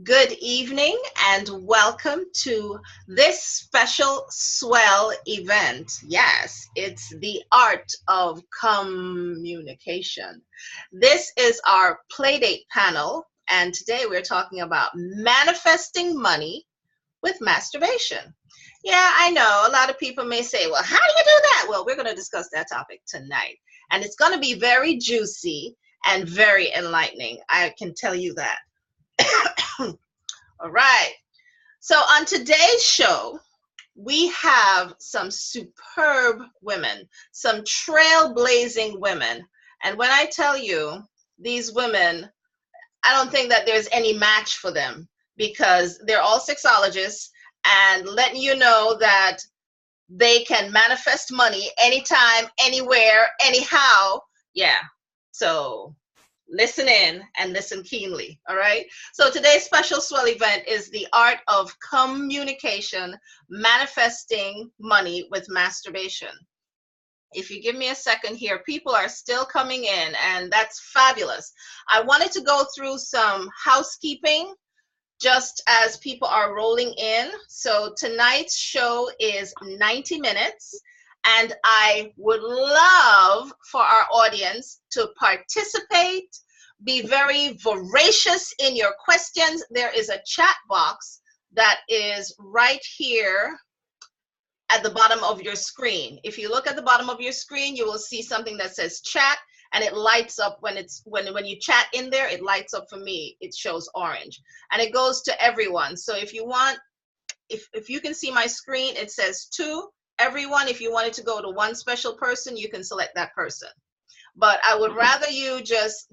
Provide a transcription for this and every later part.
Good evening and welcome to this special swell event. Yes, it's the art of communication. This is our Playdate panel, and today we're talking about manifesting money with masturbation. Yeah, I know a lot of people may say, well, how do you do that? Well, we're going to discuss that topic tonight, and it's going to be very juicy and very enlightening. I can tell you that. All right. So, on today's show, we have some superb women, some trailblazing women. And when I tell you these women, I don't think that there's any match for them because they're all sexologists and letting you know that they can manifest money anytime, anywhere, anyhow. Yeah. So, listen in and listen keenly. All right. So today's special swell event is the art of communication, manifesting money with masturbation. If you give me a second here, people are still coming in, and that's fabulous. I wanted to go through some housekeeping just as people are rolling in. So tonight's show is 90 minutes. And I would love for our audience to participate, be very voracious in your questions. There is a chat box that is right here at the bottom of your screen. If you look at the bottom of your screen, you will see something that says chat, and it lights up when you chat in there. It lights up. For me, it shows orange, and it goes to everyone. So if you want, if you can see my screen, it says to everyone. If you wanted to go to one special person, you can select that person. But I would rather you just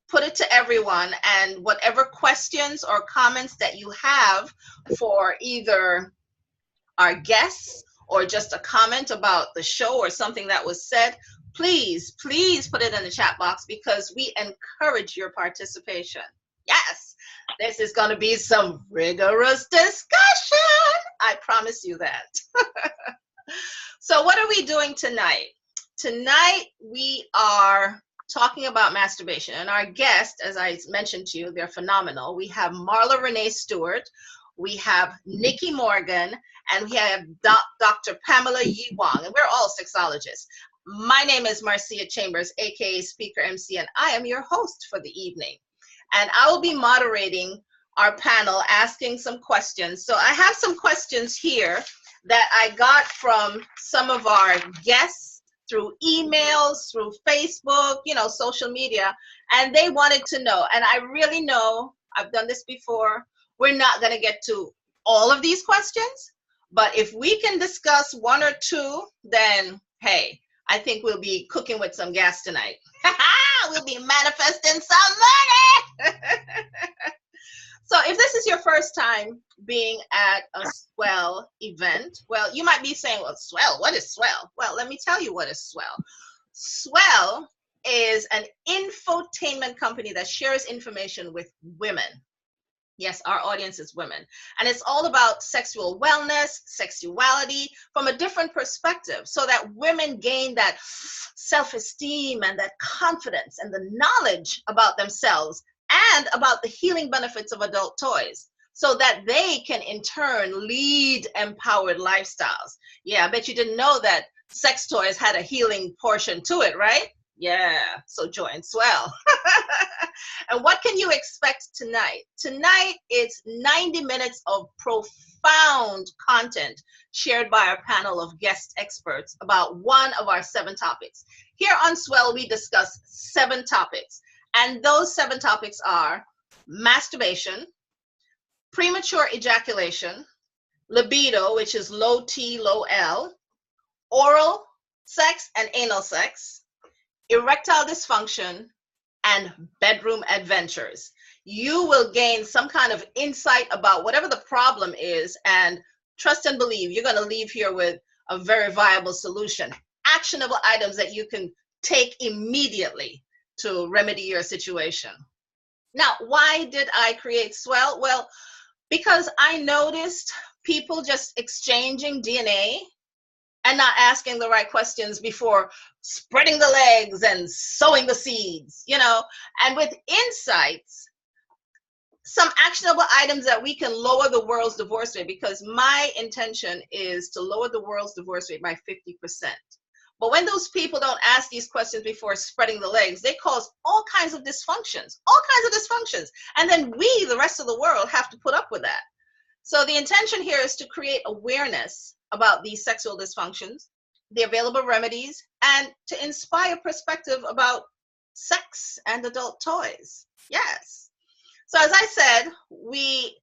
put it to everyone, and whatever questions or comments that you have for either our guests or just a comment about the show or something that was said, please put it in the chat box because we encourage your participation. Yes, this is going to be some rigorous discussion. I promise you that. So what are we doing tonight? Tonight we are talking about masturbation, and our guest, as I mentioned to you, they're phenomenal. We have Marla Renee Stewart, we have Nikki Morgan, and we have Dr. Pamela Yi Wong, and we're all sexologists. My name is Marcia Chambers, aka Speaker MC, and I am your host for the evening. And I will be moderating our panel, asking some questions. So I have some questions here that I got from some of our guests through emails, through Facebook, social media, and they wanted to know. And I really know, I've done this before, we're not going to get to all of these questions, but if we can discuss one or two, then hey, I think we'll be cooking with some gas tonight. We'll be manifesting some money. So if this is your first time being at a S.W.E.L.L event, well, you might be saying, well, S.W.E.L.L, what is S.W.E.L.L? Well, let me tell you what is S.W.E.L.L. S.W.E.L.L is an infotainment company that shares information with women. Yes, our audience is women. And it's all about sexual wellness, sexuality from a different perspective so that women gain that self-esteem and that confidence and the knowledge about themselves and about the healing benefits of adult toys so that they can in turn lead empowered lifestyles. Yeah, I bet you didn't know that sex toys had a healing portion to it, right? Yeah, so join S.W.E.L.L. And what can you expect tonight? Tonight, it's 90 minutes of profound content shared by our panel of guest experts about one of our 7 topics. Here on S.W.E.L.L, we discuss 7 topics. And those 7 topics are masturbation, premature ejaculation, libido, which is low T, low L, oral sex and anal sex, erectile dysfunction, and bedroom adventures. You will gain some kind of insight about whatever the problem is, and trust and believe you're going to leave here with a very viable solution, actionable items that you can take immediately to remedy your situation. Now, why did I create S.W.E.L.L? Well, because I noticed people just exchanging DNA and not asking the right questions before spreading the legs and sowing the seeds, and with insights, some actionable items that we can lower the world's divorce rate, because my intention is to lower the world's divorce rate by 50%. But when those people don't ask these questions before spreading the legs, they cause all kinds of dysfunctions, And then we, the rest of the world, have to put up with that. So the intention here is to create awareness about these sexual dysfunctions, the available remedies, and to inspire perspective about sex and adult toys. Yes. So as I said, we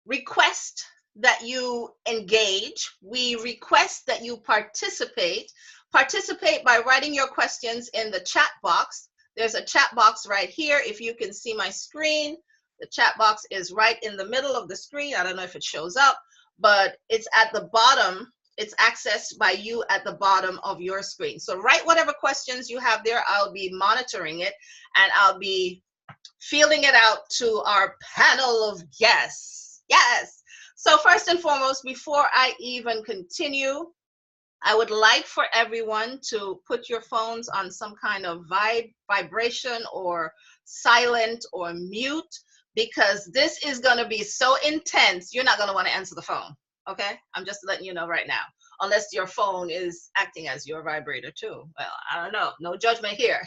request that you engage. We request that you participate. Participate by writing your questions in the chat box. There's a chat box right here. If you can see my screen, the chat box is right in the middle of the screen. I don't know if it shows up, but it's at the bottom. It's accessed by you at the bottom of your screen. So write whatever questions you have there. I'll be monitoring it, and I'll be feeling it out to our panel of guests. Yes. So first and foremost, before I even continue, I would like for everyone to put your phones on some kind of vibration or silent or mute, because this is going to be so intense. You're not going to want to answer the phone. Okay? I'm just letting you know right now. Unless your phone is acting as your vibrator too. Well, I don't know. No judgment here.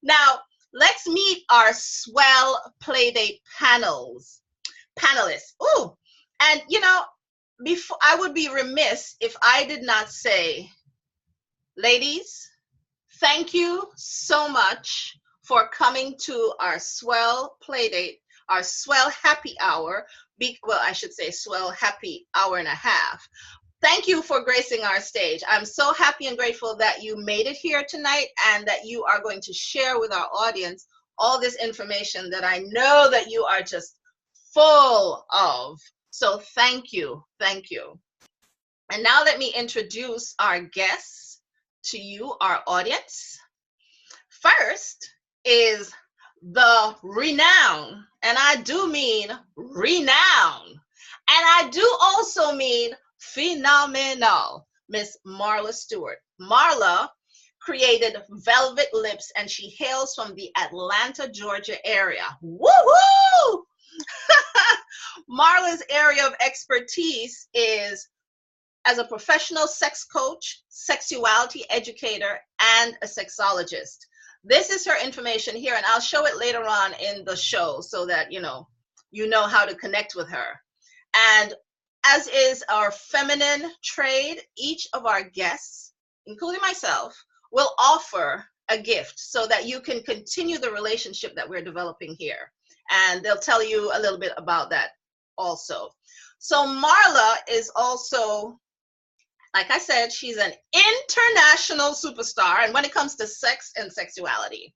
Now, let's meet our S.W.E.L.L Playdate panelists. Ooh, and you know, before, I would be remiss if I did not say, ladies, thank you so much for coming to our S.W.E.L Playdate, our S.W.E.L Happy Hour. Well, I should say S.W.E.L Happy Hour and a Half. Thank you for gracing our stage. I'm so happy and grateful that you made it here tonight, and that you are going to share with our audience all this information that I know that you are just full of. So thank you. Thank you. And now let me introduce our guests to you, our audience. First is the renowned, and I do mean renowned, and I do also mean phenomenal, Miss Marla Stewart. Marla created Velvet Lips, and she hails from the Atlanta, Georgia area. Woohoo! Marla's area of expertise is as a professional sex coach, sexuality educator, and a sexologist. This is her information here, and I'll show it later on in the show so that you know how to connect with her. And as is our feminine trade, each of our guests, including myself, will offer a gift so that you can continue the relationship that we're developing here. And they'll tell you a little bit about that also. So Marla is also, like I said, she's an international superstar. And when it comes to sex and sexuality,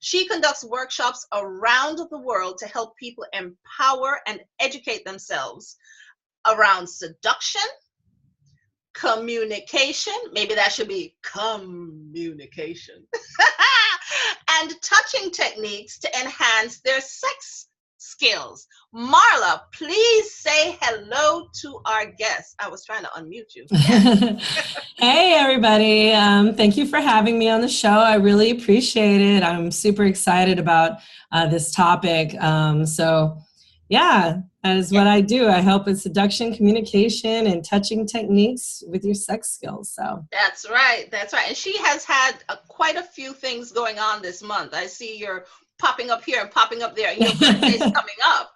she conducts workshops around the world to help people empower and educate themselves around seduction, communication, maybe that should be communication, and touching techniques to enhance their sex skills. Marla, please say hello to our guests. I was trying to unmute you. Yes. Hey, everybody. Thank you for having me on the show. I really appreciate it. I'm super excited about this topic. Yeah, that is what I do. I help with seduction, communication, and touching techniques with your sex skills. So that's right. That's right. And she has had quite a few things going on this month. I see you're popping up here and popping up there. And your birthday's coming up,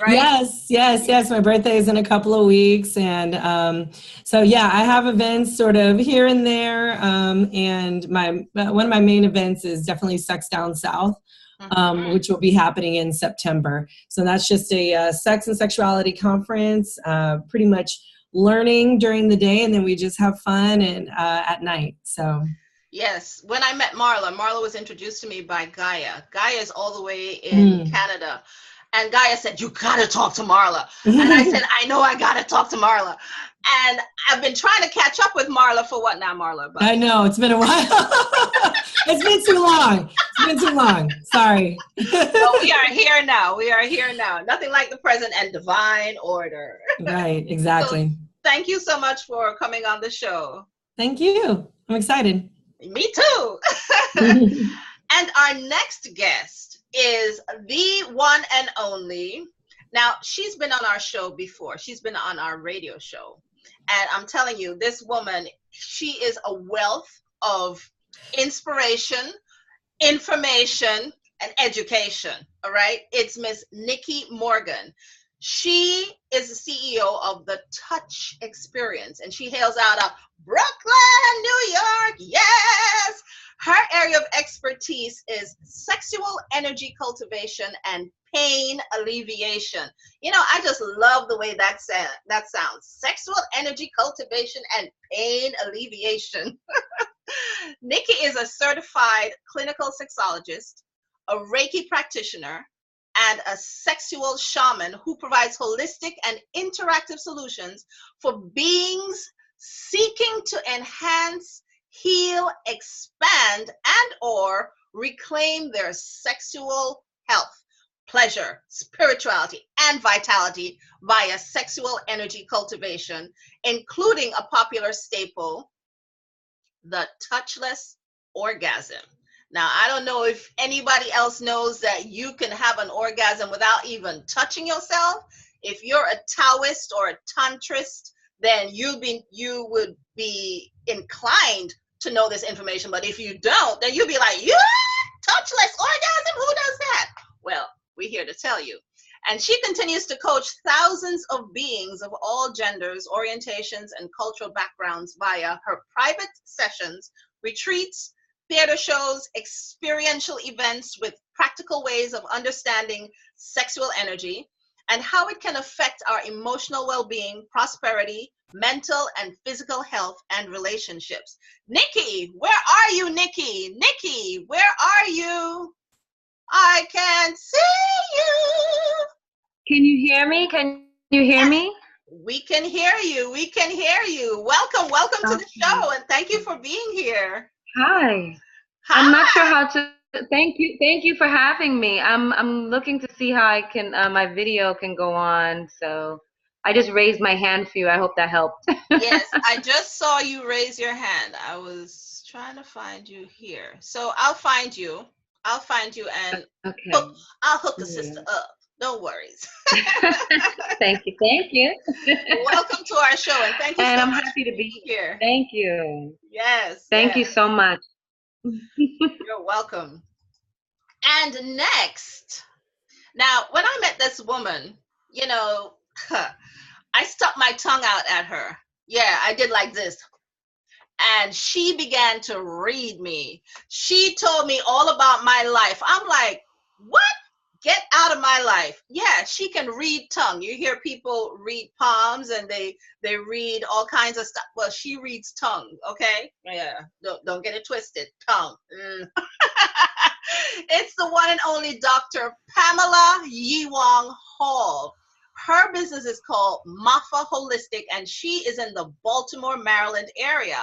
right? Yes. My birthday is in a couple of weeks. And so, yeah, I have events sort of here and there. And one of my main events is definitely Sex Down South. Which will be happening in September. So that's just a sex and sexuality conference, pretty much learning during the day, and then we just have fun and at night. So yes, when I met Marla was introduced to me by Gaia. Gaia is all the way in Canada. And Gaia said, you got to talk to Marla. And I said, I know I got to talk to Marla. And I've been trying to catch up with Marla for what now, Marla? But I know, it's been a while. It's been too long. Sorry. Well, we are here now. Nothing like the present and divine order. Right, exactly. So, thank you so much for coming on the show. Thank you. I'm excited. Me too. And our next guest is the one and only. Now, she's been on our show before. She's been on our radio show. And I'm telling you, this woman, she is a wealth of inspiration, information, and education. All right. It's Miss Nikki Morgan. She is the CEO of the Touch Experience, and she hails out of Brooklyn, New York. Yes. Her area of expertise is sexual energy cultivation and pain alleviation. You know, I just love the way that sounds. Sexual energy cultivation and pain alleviation. Nikki is a certified clinical sexologist, a Reiki practitioner, and a sexual shaman who provides holistic and interactive solutions for beings seeking to enhance, heal, expand, and or reclaim their sexual health, pleasure, spirituality, and vitality via sexual energy cultivation, including a popular staple, the touchless orgasm. Now, I don't know if anybody else knows that you can have an orgasm without even touching yourself. If you're a Taoist or a Tantrist, then you would be inclined to know this information. But if you don't, then you'll be like, yeah, touchless orgasm, who does that? Well, we're here to tell you. And she continues to coach thousands of beings of all genders, orientations, and cultural backgrounds via her private sessions, retreats, theater shows, experiential events with practical ways of understanding sexual energy and how it can affect our emotional well-being, prosperity, mental and physical health, and relationships. Nikki, where are you, Nikki? Nikki, where are you? I can't see you. Can you hear me? Can you hear me? We can hear you. We can hear you. Welcome to the show, and thank you for being here. Hi. Hi. I'm not sure how to. Thank you for having me. I'm looking to see how I can my video can go on. So I just raised my hand for you. I hope that helped. Yes, I just saw you raise your hand. I was trying to find you here, so I'll find you. And Okay. I'll hook the sister up. No worries. Thank you. Welcome to our show, and thank you And so I'm much happy to for be being here. Thank you. Yes. Thank you so much. You're welcome. And next, now, when I met this woman, you know, I stuck my tongue out at her. Yeah, I did like this. And she began to read me. She told me all about my life. I'm like, what? Get out of my life. Yeah, she can read tongue. You hear people read palms and they read all kinds of stuff. Well, she reads tongue, okay? Yeah, don't get it twisted. Tongue. It's the one and only Dr. Pamela Yiwang Hall. Her business is called Mafa Holistic, and she is in the Baltimore, Maryland area.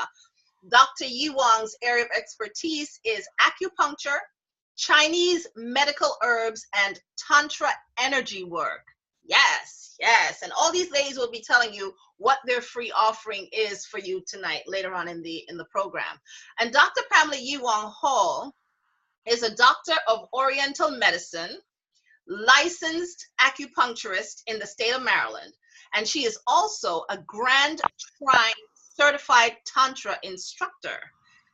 Dr. Yiwang's area of expertise is acupuncture, Chinese medical herbs, and Tantra energy work. Yes. And all these ladies will be telling you what their free offering is for you tonight, later on in the program. And Dr. Pamela Yiwang Hall is a doctor of Oriental medicine, licensed acupuncturist in the state of Maryland, and she is also a Grand Shrine certified Tantra instructor.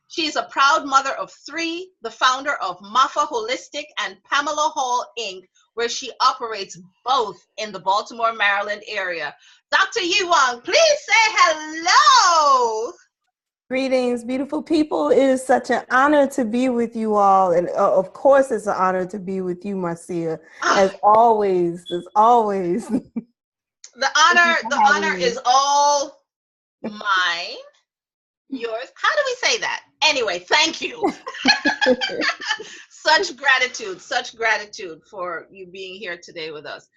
She is a proud mother of 3, the founder of Mafa Holistic and Pamela Hall Inc., where she operates both in the Baltimore, Maryland area. Dr. Yiwang, please say hello. Greetings, beautiful people. It is such an honor to be with you all. And of course, it's an honor to be with you, Marcia, as always, The honor is all mine. Yours. How do we say that? Anyway, thank you. Such gratitude for you being here today with us.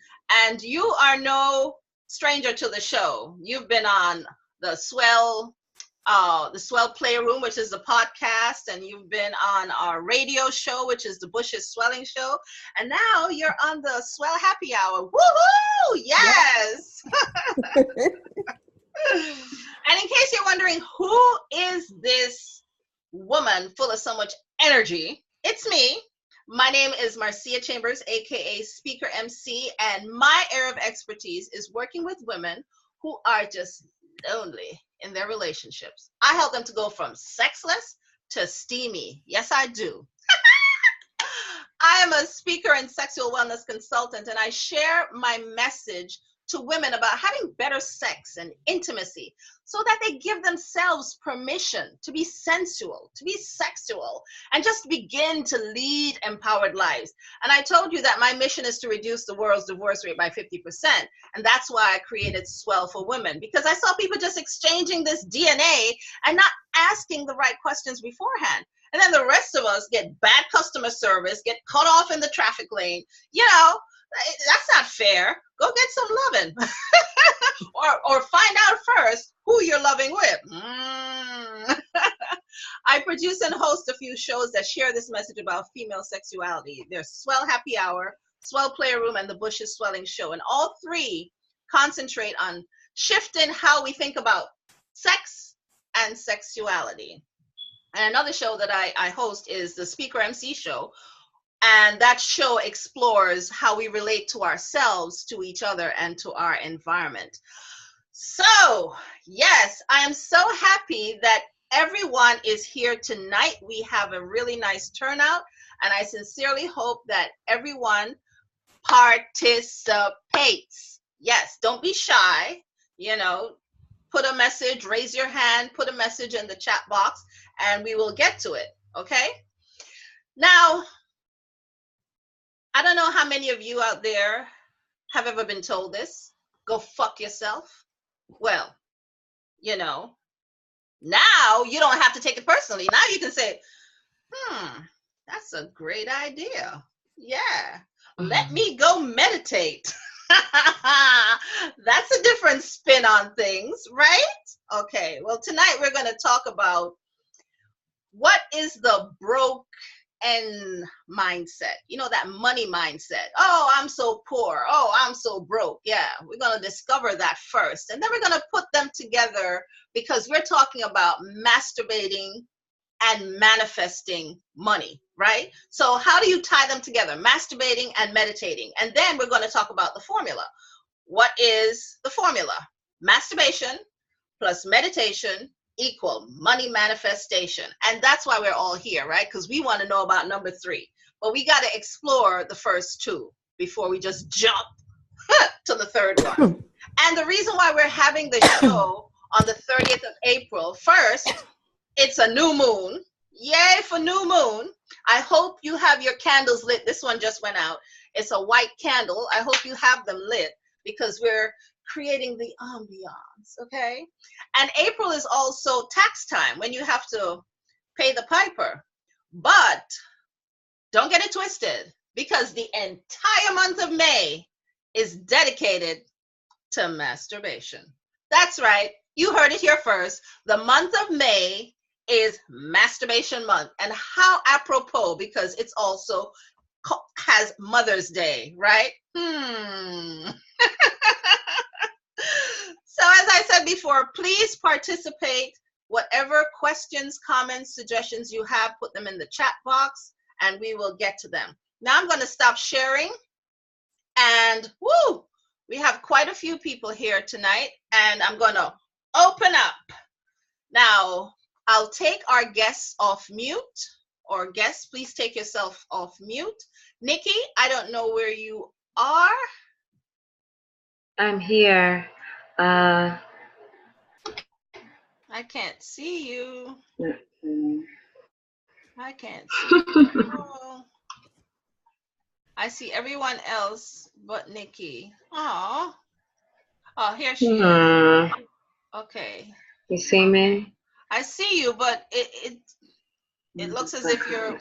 And you are no stranger to the show. You've been on the S.W.E.L.L. Playroom, which is the podcast, and you've been on our radio show, which is the Bush's Swelling Show, and now you're on the S.W.E.L.L. Happy Hour. Woohoo! Yes. And in case you're wondering who is this woman full of so much energy, it's me. My name is Marcia Chambers, aka Speaker MC, and my area of expertise is working with women who are just lonely in their relationships. I help them to go from sexless to steamy. Yes, I do. I am a speaker and sexual wellness consultant, and I share my message to women about having better sex and intimacy so that they give themselves permission to be sensual, to be sexual, and just begin to lead empowered lives. And I told you that my mission is to reduce the world's divorce rate by 50%. And that's why I created S.W.E.L.L for Women, because I saw people just exchanging this DNA and not asking the right questions beforehand. And then the rest of us get bad customer service, get cut off in the traffic lane. You know, that's not fair. Go get some loving. or find out first who you're loving with. I produce and host a few shows that share this message about female sexuality. There's S.W.E.L.L Happy Hour, S.W.E.L.L Player Room, and The Bush is Swelling Show. And all three concentrate on shifting how we think about sex and sexuality. And another show that I host is the Speaker MC Show. And that show explores how we relate to ourselves, to each other, and to our environment. So, yes, I am so happy that everyone is here tonight. We have a really nice turnout, and I sincerely hope that everyone participates. Yes, don't be shy, you know, put a message, raise your hand, put a message in the chat box, and we will get to it, okay? Now, I don't know how many of you out there have ever been told this. Go fuck yourself. Well, you know, now you don't have to take it personally. Now you can say, that's a great idea. Yeah, let me go meditate. That's a different spin on things, right? Okay, well, tonight we're going to talk about what is the broke and mindset, you know, that money mindset. Oh, I'm so poor. Oh, I'm so broke. Yeah, we're going to discover that first. And then we're going to put them together because we're talking about masturbating and manifesting money, right? So how do you tie them together? Masturbating and meditating. And then we're going to talk about the formula. What is the formula? Masturbation plus meditation equal money manifestation. And that's why we're all here, right? Because we want to know about number 3. But we got to explore the first 2 before we just jump to the third one. And the reason why we're having the show on the 30th of April, first, it's a new moon. Yay for new moon. I hope you have your candles lit. This one just went out. It's a white candle. I hope you have them lit because we're creating the ambiance, okay? And April is also tax time when you have to pay the piper. But don't get it twisted because the entire month of May is dedicated to masturbation. That's right. You heard it here first. The month of May is masturbation month. And how apropos because it's also has Mother's Day, right? So as I said before, please participate. Whatever questions, comments, suggestions you have, put them in the chat box and we will get to them. Now I'm going to stop sharing and woo, we have quite a few people here tonight and I'm going to open up. Now I'll take our guests off mute, or guests, please take yourself off mute. Nikki, I don't know where you are. I'm here. I can't see you. I can't see you. Oh. I see everyone else but Nikki. Oh, here she is. Okay. You see me? I see you, but it looks as if your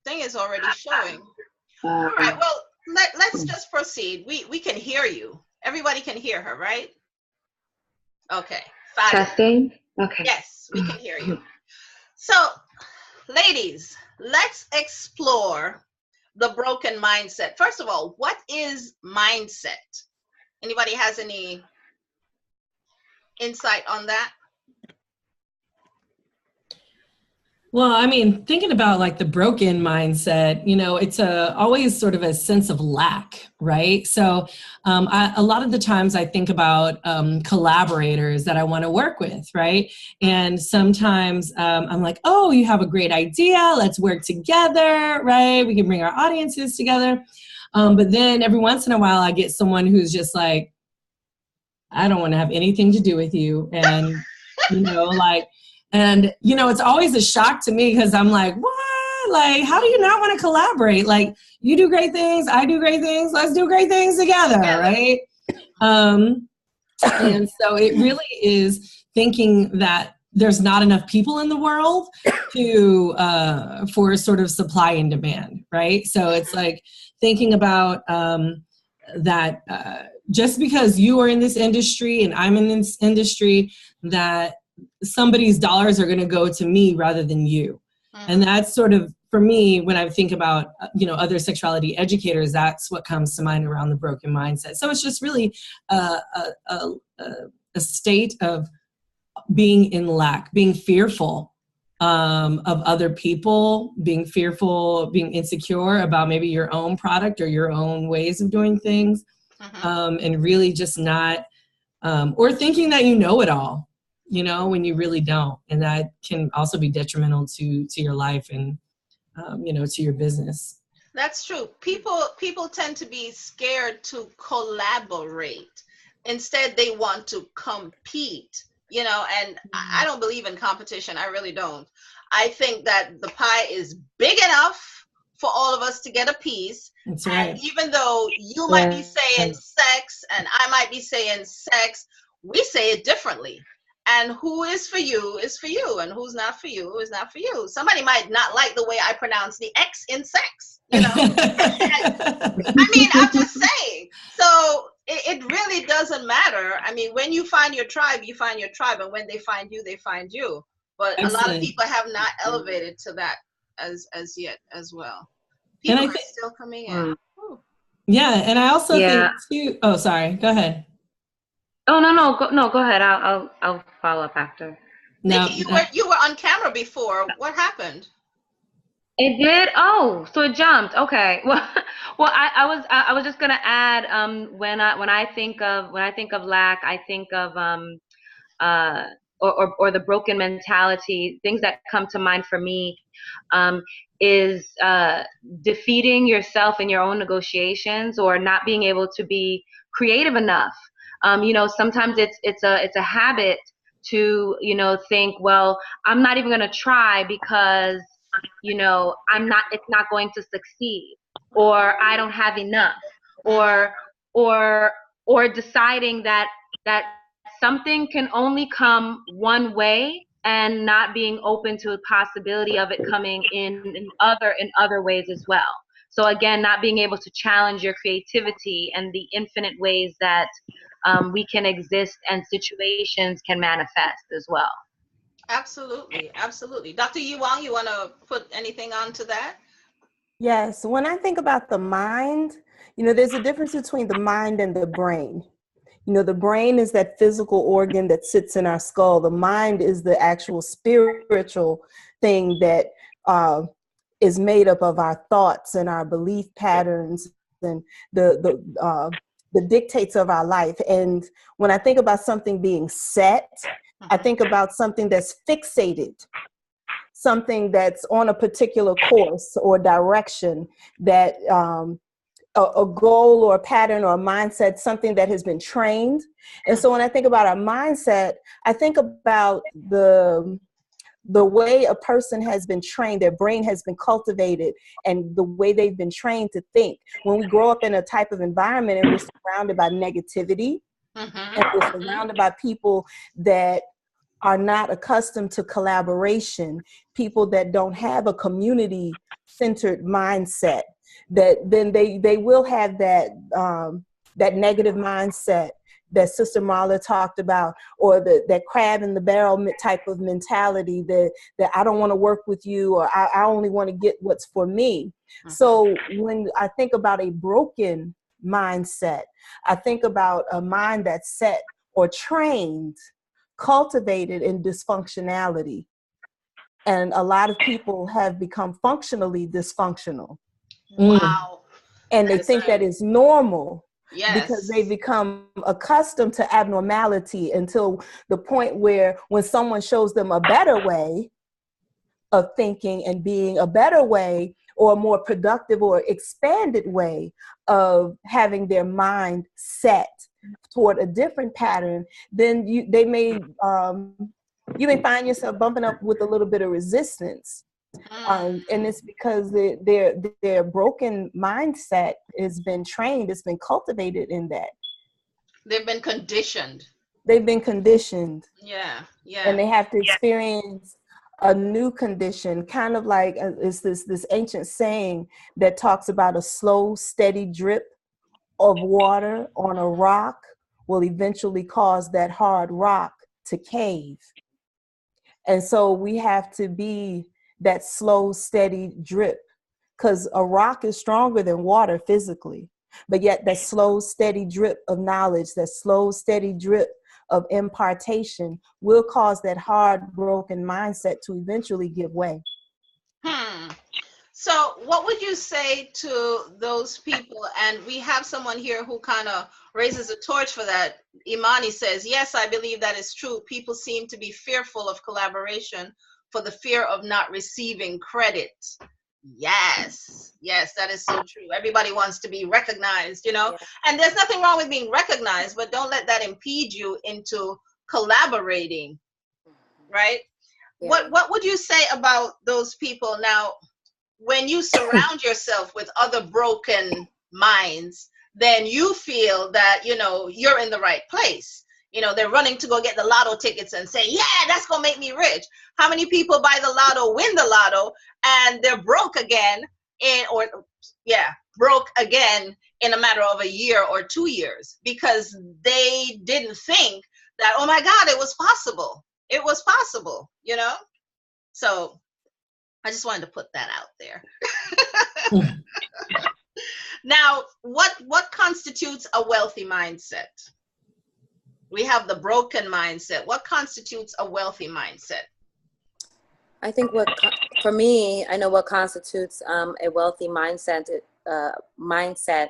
thing is already showing. All right. Well, let's just proceed. We can hear you. Everybody can hear her, right? Okay. Fabulous. Testing? Okay. Yes, we can hear you. So, ladies, let's explore the broken mindset. First of all, what is mindset? Anybody has any insight on that? Well, I mean, thinking about like the broken mindset, you know, it's always sort of a sense of lack, right? So a lot of the times I think about collaborators that I want to work with, right? And sometimes I'm like, oh, you have a great idea. Let's work together, right? We can bring our audiences together. But then every once in a while I get someone who's just like, I don't want to have anything to do with you. And, you know, like, and, you know, it's always a shock to me because I'm like, what? Like, how do you not want to collaborate? Like, you do great things, I do great things, let's do great things together, right? And so it really is thinking that there's not enough people in the world to for sort of supply and demand, right? So it's like thinking about that just because you are in this industry and I'm in this industry, that somebody's dollars are going to go to me rather than you. And that's sort of, for me, when I think about, you know, other sexuality educators, that's what comes to mind around the broken mindset. So it's just really a state of being in lack, being fearful of other people, being fearful, being insecure about maybe your own product or your own ways of doing things, and really just not, or thinking that you know it all, you know, when you really don't. And that can also be detrimental to your life and, you know, to your business. That's true. People tend to be scared to collaborate. Instead, they want to compete, you know, and I don't believe in competition. I really don't. I think that the pie is big enough for all of us to get a piece. That's right. And even though you might be saying sex and I might be saying sex, we say it differently. And who is for you is for you, and who's not for you is not for you. Somebody might not like the way I pronounce the X in sex, you know. I mean, I'm just saying. So it really doesn't matter. I mean, when you find your tribe, you find your tribe, and when they find you, they find you. But a lot of people have not elevated to that as yet as well. People are still coming in. Yeah, and I also think too. Oh, sorry. Go ahead. Oh no, go ahead. I'll follow up after. No, Nikki, you were on camera before. What happened? It did. Oh, so it jumped. Okay. Well, I was just gonna add. When I think of lack, I think of or the broken mentality. Things that come to mind for me, is defeating yourself in your own negotiations, or not being able to be creative enough. You know, sometimes it's a habit to, you know, think, well, I'm not even going to try because, you know, it's not going to succeed, or I don't have enough, or deciding that something can only come one way, and not being open to the possibility of it coming in other ways as well. So again, not being able to challenge your creativity and the infinite ways that we can exist and situations can manifest as well. Absolutely. Absolutely. Dr. Yuang, you want to put anything onto that? Yes. When I think about the mind, you know, there's a difference between the mind and the brain. You know, the brain is that physical organ that sits in our skull. The mind is the actual spiritual thing that is made up of our thoughts and our belief patterns and the dictates of our life. And when I think about something being set, I think about something that's fixated, something that's on a particular course or direction, that a goal or a pattern or a mindset, something that has been trained. And so when I think about our mindset, I think about the way a person has been trained, their brain has been cultivated, and the way they've been trained to think. When we grow up in a type of environment and we're surrounded by negativity, and we're surrounded by people that are not accustomed to collaboration, people that don't have a community-centered mindset, that then they will have that that negative mindset that Sister Marla talked about, or that crab in the barrel type of mentality, that I don't want to work with you, or I only want to get what's for me. So when I think about a broken mindset, I think about a mind that's set or trained, cultivated in dysfunctionality. And a lot of people have become functionally dysfunctional. Wow. And they That's think that right. is normal because they Yes. become accustomed to abnormality until the point where when someone shows them a better way of thinking and being, a better way or a more productive or expanded way of having their mind set toward a different pattern, then you may find yourself bumping up with a little bit of resistance. And it's because their broken mindset has been trained, it's been cultivated in that. They've been conditioned. They've been conditioned, Yeah. and Yeah. they have to experience a new condition, kind of like it's this ancient saying that talks about a slow, steady drip of water on a rock will eventually cause that hard rock to cave. And so we have to be that slow, steady drip, because a rock is stronger than water physically. But yet that slow, steady drip of knowledge, that slow, steady drip of impartation will cause that hard, broken mindset to eventually give way. Hmm. So, what would you say to those people? And we have someone here who kind of raises a torch for that. Imani says, yes, I believe that is true. People seem to be fearful of collaboration for the fear of not receiving credit. Yes, yes, that is so true. Everybody wants to be recognized, Yeah. and there's nothing wrong with being recognized, but don't let that impede you into collaborating, right? Yeah. What would you say about those people now? When you surround yourself with other broken minds, then you feel that, you're in the right place. They're running to go get the lotto tickets and say, yeah, that's going to make me rich. How many people buy the lotto, win the lotto, and they're broke again broke again in a matter of a year or 2 years because they didn't think that, oh my God, it was possible. It was possible. So I just wanted to put that out there. Now, what constitutes a wealthy mindset? We have the broken mindset. What constitutes a wealthy mindset? I think for me, I know what constitutes a wealthy mindset. Mindset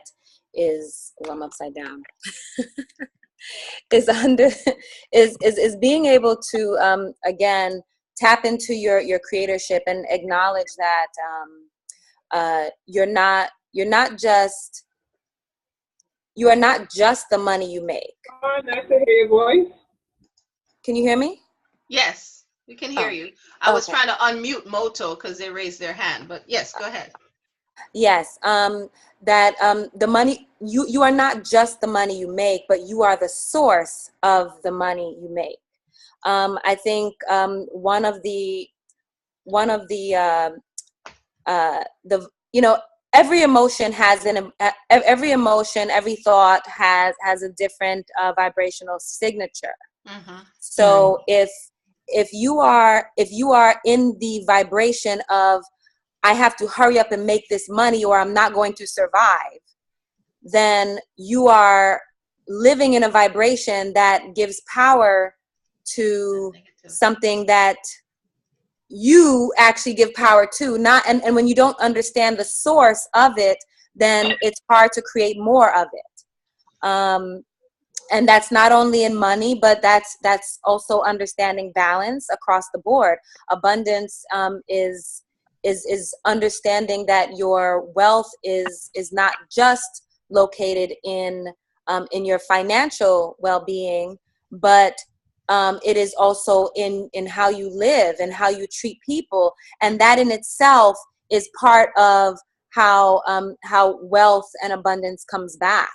is, well, I'm upside down. is being able to again tap into your creatorship and acknowledge that you are not just the money you make. Nice to hear your voice. Can you hear me? Yes, we can hear you. I was Okay. trying to unmute Moto because they raised their hand, but yes, go ahead. Yes, that the money, you are not just the money you make, but you are the source of the money you make. I think one of the every emotion has every thought has a different vibrational signature. Mm-hmm. So if you are in the vibration of I have to hurry up and make this money or I'm not going to survive, then you are living in a vibration that gives power to something that you actually give power to. And when you don't understand the source of it, then it's hard to create more of it. And that's not only in money, but that's also understanding balance across the board. Abundance is understanding that your wealth is not just located in your financial well-being, but it is also in how you live and how you treat people, and that in itself is part of how wealth and abundance comes back.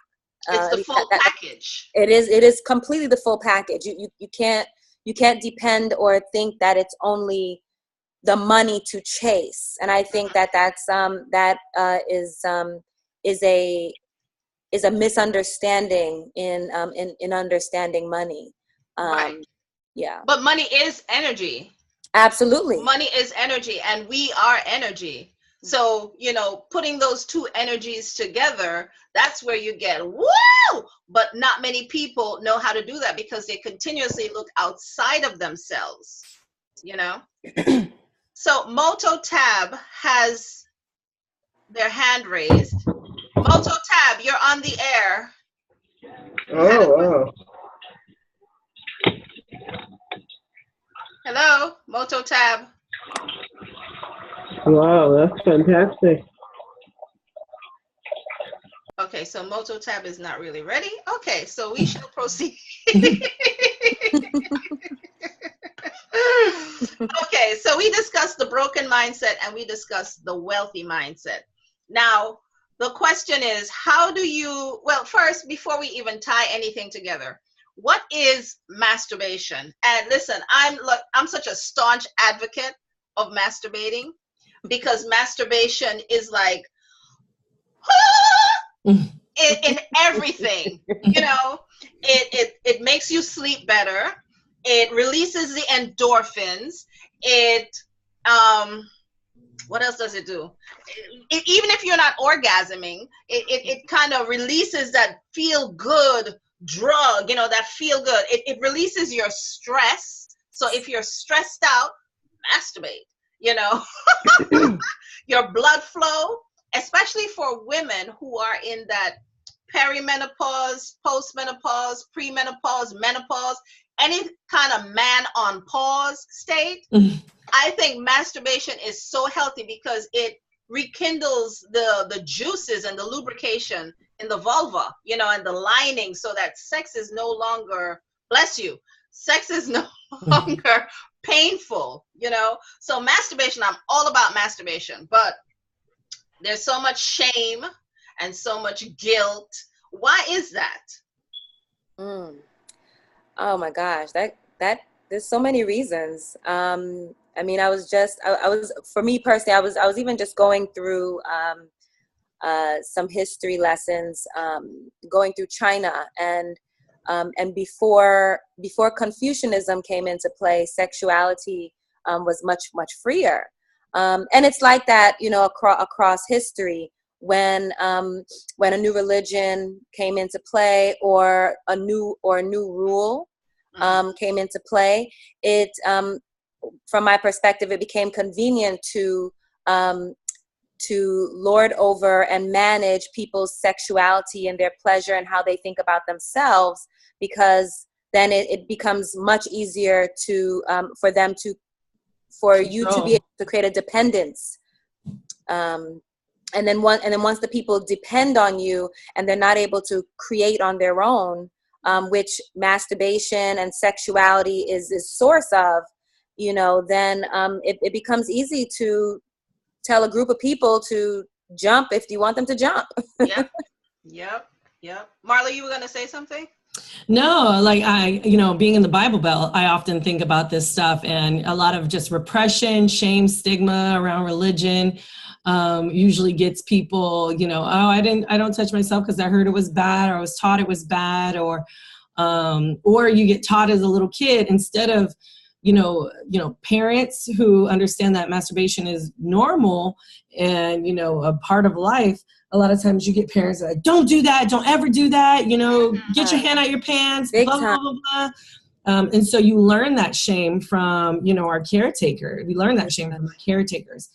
It's the full package. It is completely the full package. You can't depend or think that it's only the money to chase. And I think that is a misunderstanding in understanding money. Right. Yeah. But money is energy. Absolutely. Money is energy, and we are energy. So, putting those two energies together, that's where you get woo! But not many people know how to do that because they continuously look outside of themselves, So Moto Tab has their hand raised. Moto Tab, you're on the air. Oh, wow. Hello, Moto Tab. Wow, that's fantastic. Okay, so Moto Tab is not really ready. Okay, so we shall proceed. Okay, so we discussed the broken mindset and we discussed the wealthy mindset. Now, the question is, how do you, well, first, before we even tie anything together, what is masturbation? And listen, I'm such a staunch advocate of masturbating because masturbation is like in everything, you know, it makes you sleep better. It releases the endorphins. What else does it do? Even if you're not orgasming, it kind of releases that feel good drug, you know, that feel good. It releases your stress. So if you're stressed out, masturbate, you know. Your blood flow, especially for women who are in that perimenopause, postmenopause, premenopause, menopause, any kind of man on pause state. I think masturbation is so healthy because it rekindles the juices and the lubrication in the vulva, you know, and the lining, so that sex is no longer, bless you, sex is no longer painful, you know. So masturbation, I'm all about masturbation, but there's so much shame and so much guilt. Why is that? Oh my gosh, that there's so many reasons. I mean, I was for me personally, I was even just going through some history lessons, going through China, and before Confucianism came into play, sexuality was much freer, and it's like that, you know, across history. When a new religion came into play, or a new rule came into play, it from my perspective, it became convenient to lord over and manage people's sexuality and their pleasure and how they think about themselves, because then it becomes much easier to for you to be able to create a dependence. And then once the people depend on you and they're not able to create on their own, which masturbation and sexuality is source of, you know, then it becomes easy to tell a group of people to jump if you want them to jump. Yep. Marla, you were going to say something? No, like being in the Bible Belt, I often think about this stuff, and a lot of just repression, shame, stigma around religion usually gets people, you know, I don't touch myself because I heard it was bad, or I was taught it was bad, or you get taught as a little kid instead of, you know, parents who understand that masturbation is normal and, you know, a part of life. A lot of times you get parents that are like, don't do that, don't ever do that, you know, get your hand out your pants, blah, blah, blah, blah. And so you learn that shame from, you know, our caretaker. We learn that shame from our caretakers.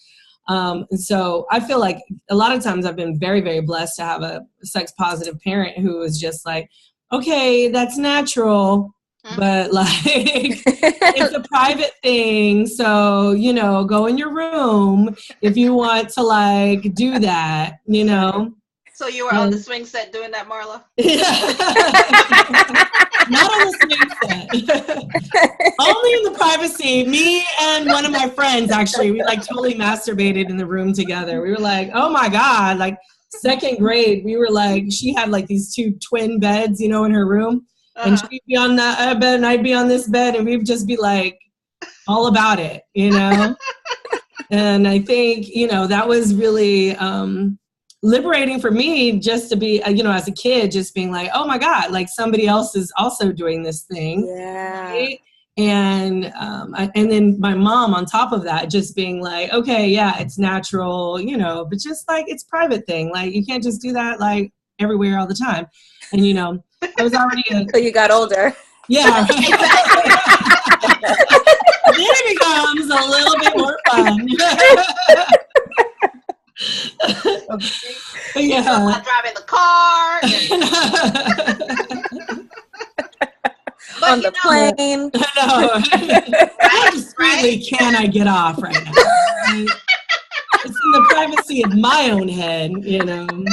And so I feel like a lot of times I've been very, very blessed to have a sex positive parent who is just like, okay, that's natural, but like it's a private thing. So, you know, go in your room if you want to like do that, you know. So you were on the swing set doing that, Marla? Not on the swing set. Only in the privacy. Me and one of my friends, actually, we like totally masturbated in the room together. We were like, oh my God, like second grade, we were like, she had like these two twin beds, you know, in her room. And she'd be on that bed and I'd be on this bed, and we'd just be like all about it, you know? And I think, you know, that was really liberating for me, just to be, you know, as a kid, just being like, oh my God, like somebody else is also doing this thing. Yeah. Right? And then my mom on top of that, just being like, okay, yeah, it's natural, you know, but just like it's private thing. Like you can't just do that like everywhere all the time. And, you know, I was already so you got older. Yeah. Right. it becomes a little bit more fun. But You know, I'm driving the car. But on the plane. No. How discreetly can I get off right now? Right? It's in the privacy of my own head, you know. But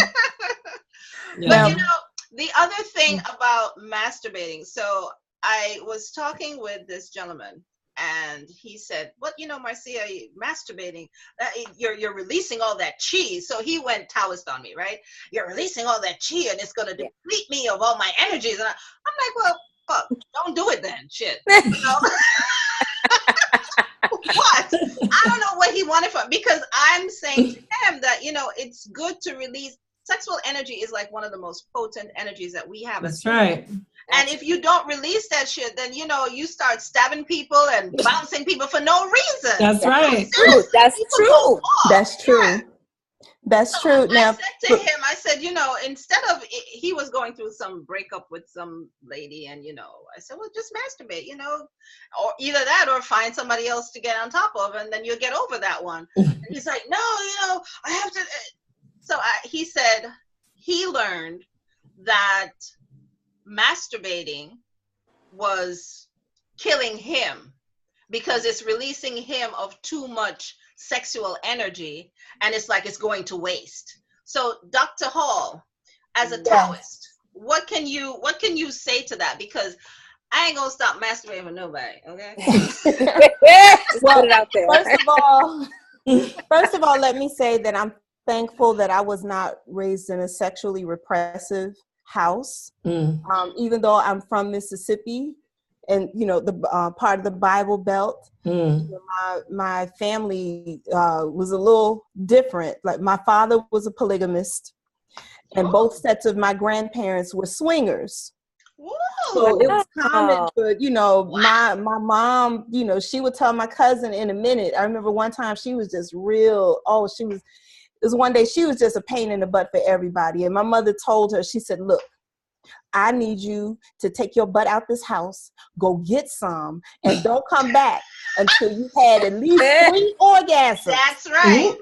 you know, the other thing about masturbating, so I was talking with this gentleman and he said, "Well, you know, Marcia, masturbating, you're releasing all that chi." So he went Taoist on me, right? You're releasing all that chi and it's going to deplete me of all my energies. And I'm like, well, fuck, don't do it then. Shit. You know? What? I don't know what he wanted from, because I'm saying to him that, you know, it's good to release. Sexual energy is like one of the most potent energies that we have. That's right. And if you don't release that shit, then, you know, you start stabbing people and bouncing people for no reason. That's right. That's true. That's true. Yeah. That's true. Now, I said to him, I said, you know, instead of, he was going through some breakup with some lady, and, you know, I said, well, just masturbate, you know, or either that or find somebody else to get on top of, and then you'll get over that one. And he's like, no, you know, I have to. So he said he learned that masturbating was killing him because it's releasing him of too much sexual energy, and it's like it's going to waste. So Dr. Hall, as a Taoist, what can you say to that? Because I ain't gonna stop masturbating for nobody, okay? Just put it out there. First of all, let me say that I'm thankful that I was not raised in a sexually repressive house. Even though I'm from Mississippi, and you know, the part of the Bible Belt, my family was a little different. Like, my father was a polygamist, and both sets of my grandparents were swingers. Whoa. So it was common for, you know, my mom, you know, she would tell my cousin in a minute. I remember one time she was just real. It was one day she was just a pain in the butt for everybody. And my mother told her, she said, look, I need you to take your butt out this house, go get some, and don't come back until you had at least 3 orgasms. That's right.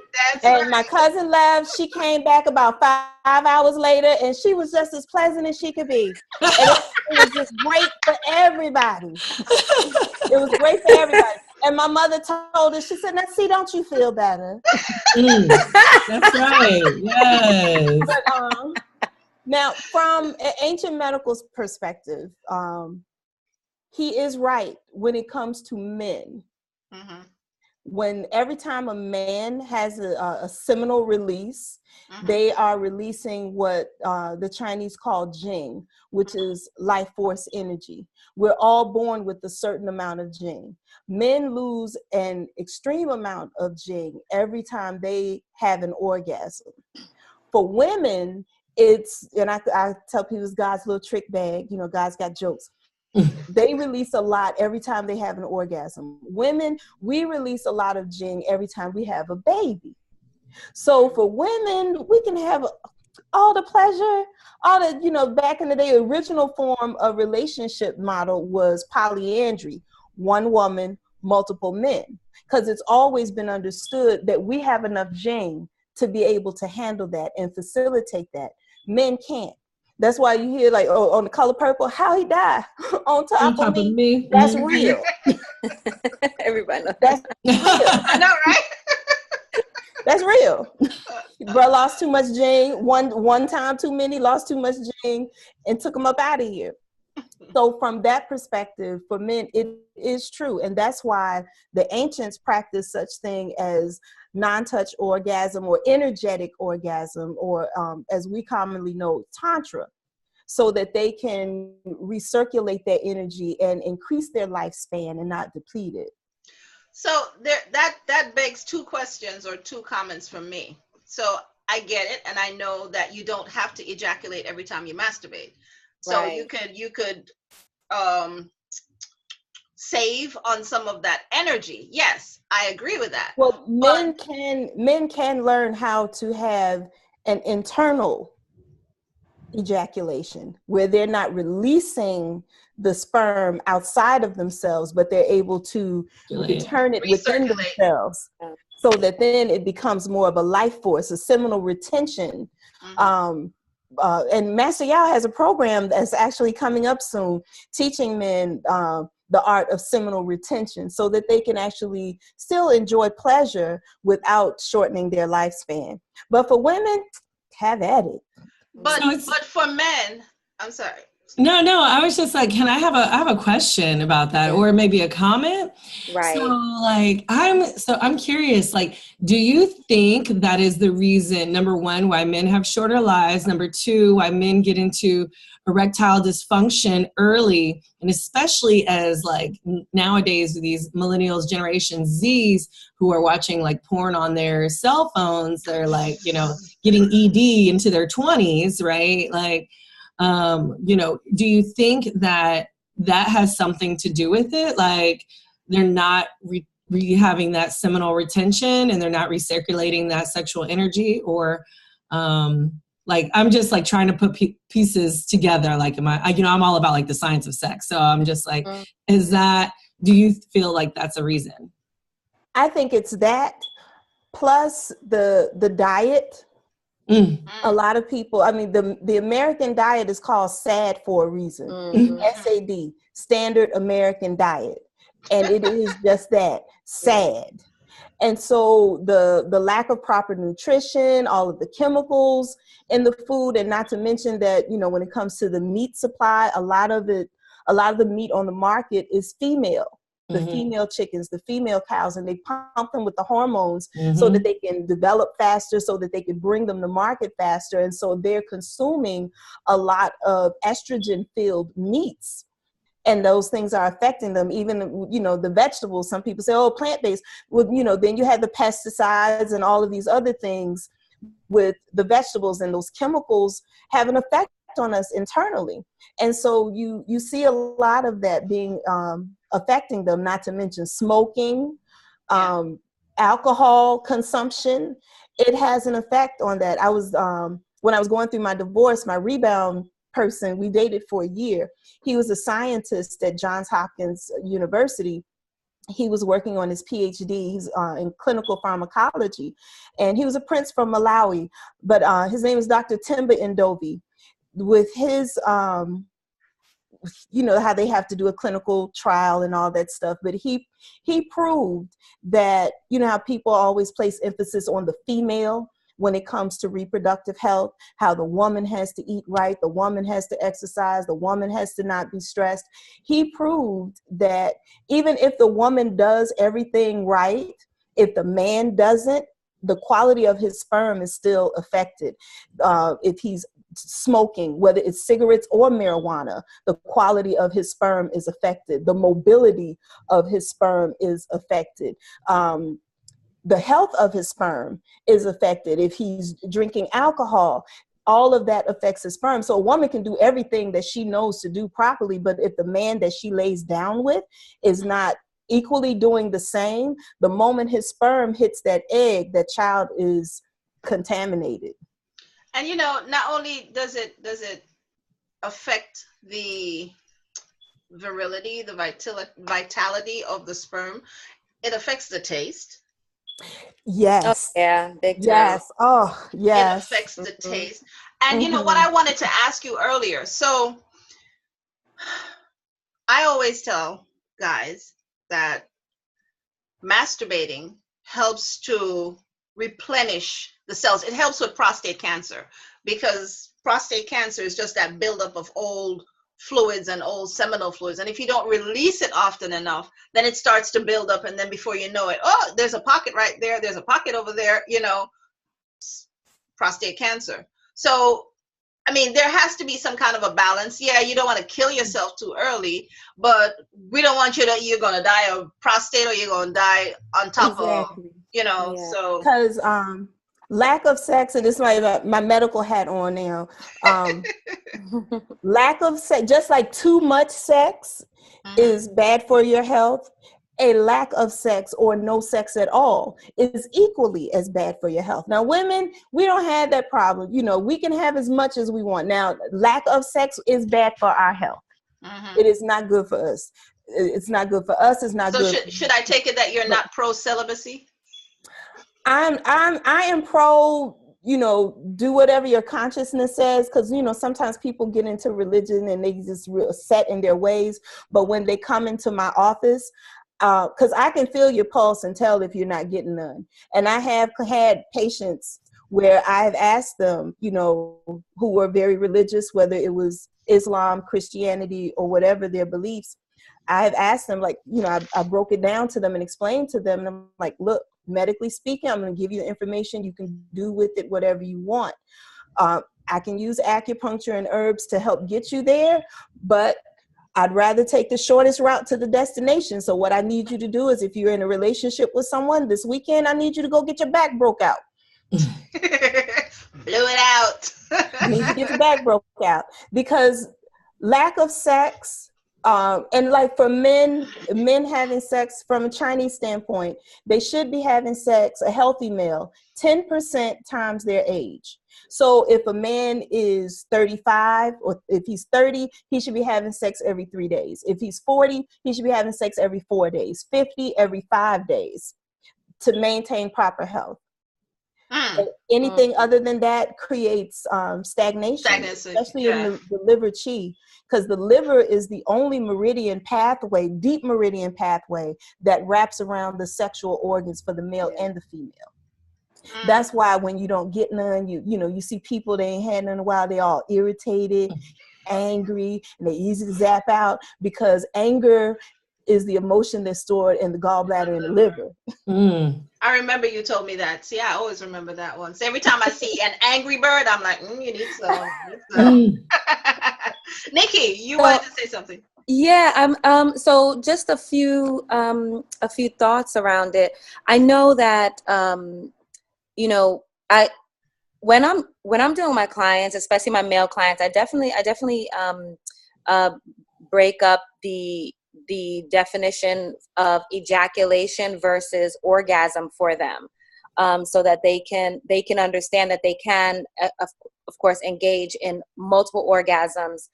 And my cousin left. She came back about 5 hours later, and she was just as pleasant as she could be. And it was just great for everybody. It was great for everybody. And my mother told her, she said, now see, don't you feel better? That's right. Yes. But, now, from an ancient medical perspective, he is right when it comes to men. When every time a man has a seminal release, they are releasing what the Chinese call Jing, which is life force energy. We're all born with a certain amount of Jing. Men lose an extreme amount of Jing every time they have an orgasm. For women, it's, and I tell people it's God's little trick bag, you know, God's got jokes. They release a lot every time they have an orgasm. Women, we release a lot of Jing every time we have a baby. So for women, we can have all the pleasure, all the, you know, back in the day, original form of relationship model was polyandry, one woman, multiple men, because it's always been understood that we have enough Jing to be able to handle that and facilitate that. Men can't. That's why you hear, like, oh, on The Color Purple, how he died on top of me. That's real. Everybody knows. That's real. I know, right? That's real. Bro lost too much Jing. One time too many, lost too much Jing, and took him up out of here. So from that perspective, for men, it is true. And that's why the ancients practiced such thing as non-touch orgasm or energetic orgasm, or as we commonly know, tantra, so that they can recirculate their energy and increase their lifespan and not deplete it. So that begs 2 questions or 2 comments from me. So I get it, and I know that you don't have to ejaculate every time you masturbate. So you could save on some of that energy. Yes, I agree with that. Well, men can learn how to have an internal ejaculation, where they're not releasing the sperm outside of themselves, but they're able to return it within Recirculate. themselves, so that then it becomes more of a life force, a seminal retention. And Master Yao has a program that's actually coming up soon, teaching men the art of seminal retention, so that they can actually still enjoy pleasure without shortening their lifespan. But for women, have at it. But for men, I'm sorry. No, I was just like, I have a question about that, or maybe a comment. Right. So like, I'm curious, like, do you think that is the reason, number one, why men have shorter lives? Number two, why men get into erectile dysfunction early, and especially as like nowadays these millennials, Generation Zs, who are watching like porn on their cell phones, they're like, getting ED into their 20s, right? Like, do you think that has something to do with it? Like they're not having that seminal retention, and they're not recirculating that sexual energy, or like I'm just like trying to put pieces together. Like, I'm all about like the science of sex. So I'm just like, do you feel like that's a reason? I think it's that, plus the diet. A lot of people, the American diet is called SAD for a reason. SAD, Standard American Diet. And it is just that, sad. And so the lack of proper nutrition, all of the chemicals in the food, and not to mention that, when it comes to the meat supply, a lot of the meat on the market is female. The female chickens, the female cows, and they pump them with the hormones so that they can develop faster, so that they can bring them to market faster. And so they're consuming a lot of estrogen-filled meats. And those things are affecting them. Even, the vegetables, some people say, oh, plant-based. Well, then you have the pesticides and all of these other things with the vegetables, and those chemicals have an effect on us internally. And so you see a lot of that being affecting them, not to mention smoking, alcohol consumption. It has an effect on that. When I was going through my divorce, my rebound person, we dated for a year. He was a scientist at Johns Hopkins University. He was working on his PhD. He's in clinical pharmacology, and he was a prince from Malawi, but his name is Dr. Timba Ndovi. With his, how they have to do a clinical trial and all that stuff, but he proved that, how people always place emphasis on the female when it comes to reproductive health, how the woman has to eat right, the woman has to exercise, the woman has to not be stressed. He proved that even if the woman does everything right, if the man doesn't, the quality of his sperm is still affected. If he's smoking, whether it's cigarettes or marijuana, the quality of his sperm is affected. The mobility of his sperm is affected. The health of his sperm is affected. If he's drinking alcohol, all of that affects his sperm. So a woman can do everything that she knows to do properly, but if the man that she lays down with is not equally doing the same, the moment his sperm hits that egg, that child is contaminated. And not only does it affect the virility, the vitality of the sperm, it affects the taste. Yes. Oh, yeah, big time. Yes. Oh, yes. It affects the taste. And what I wanted to ask you earlier. So I always tell guys that masturbating helps to replenish the cells. It helps with prostate cancer, because prostate cancer is just that buildup of old fluids and old seminal fluids. And if you don't release it often enough, then it starts to build up. And then before you know it, oh, there's a pocket right there. There's a pocket over there, prostate cancer. So, there has to be some kind of a balance. Yeah, you don't want to kill yourself too early, but we don't want you're going to die of prostate, or you're going to die on top of, so. Because lack of sex, and this is my medical hat on now, lack of sex, just like too much sex is bad for your health, a lack of sex or no sex at all is equally as bad for your health. Now, women, we don't have that problem. You know, we can have as much as we want. Now, lack of sex is bad for our health. It is not good for us. It's not good for us. It's not So good. should I take it that you're not pro celibacy? I am pro, you know, do whatever your consciousness says, because, you know, sometimes people get into religion and they just set in their ways. But when they come into my office, because I can feel your pulse and tell if you're not getting none. And I have had patients where I've asked them, you know, who were very religious, whether it was Islam, Christianity, or whatever their beliefs. I've asked them, like, you know, I broke it down to them and explained to them. And I'm like, look, medically speaking, I'm going to give you the information. You can do with it whatever you want. I can use acupuncture and herbs to help get you there, but I'd rather take the shortest route to the destination. So what I need you to do is, if you're in a relationship with someone this weekend, I need you to go get your back broke out. Blew it out. You need to get your back broke out, because lack of sex, and like for men having sex from a Chinese standpoint, they should be having sex, a healthy male, 10% times their age. So if a man is 35, or if he's 30, he should be having sex every 3 days. If he's 40, he should be having sex every 4 days, 50 every 5 days, to maintain proper health. Anything other than that creates stagnation, especially in the liver chi, because the liver is the only meridian pathway, deep meridian pathway, that wraps around the sexual organs for the male and the female. That's why when you don't get none, you know, you see people, they ain't had none in a while, they all irritated, angry, and they easy to zap out, because anger is the emotion that's stored in the gallbladder and the liver. I remember you told me that. See, I always remember that one. So every time I see an angry bird, I'm like, you need some. Nikki, you wanted to say something. Yeah, so just a few thoughts around it. I know that you know, when I'm dealing with my clients, especially my male clients, I definitely break up the definition of ejaculation versus orgasm for them, so that they can understand that they can, of course, engage in multiple orgasms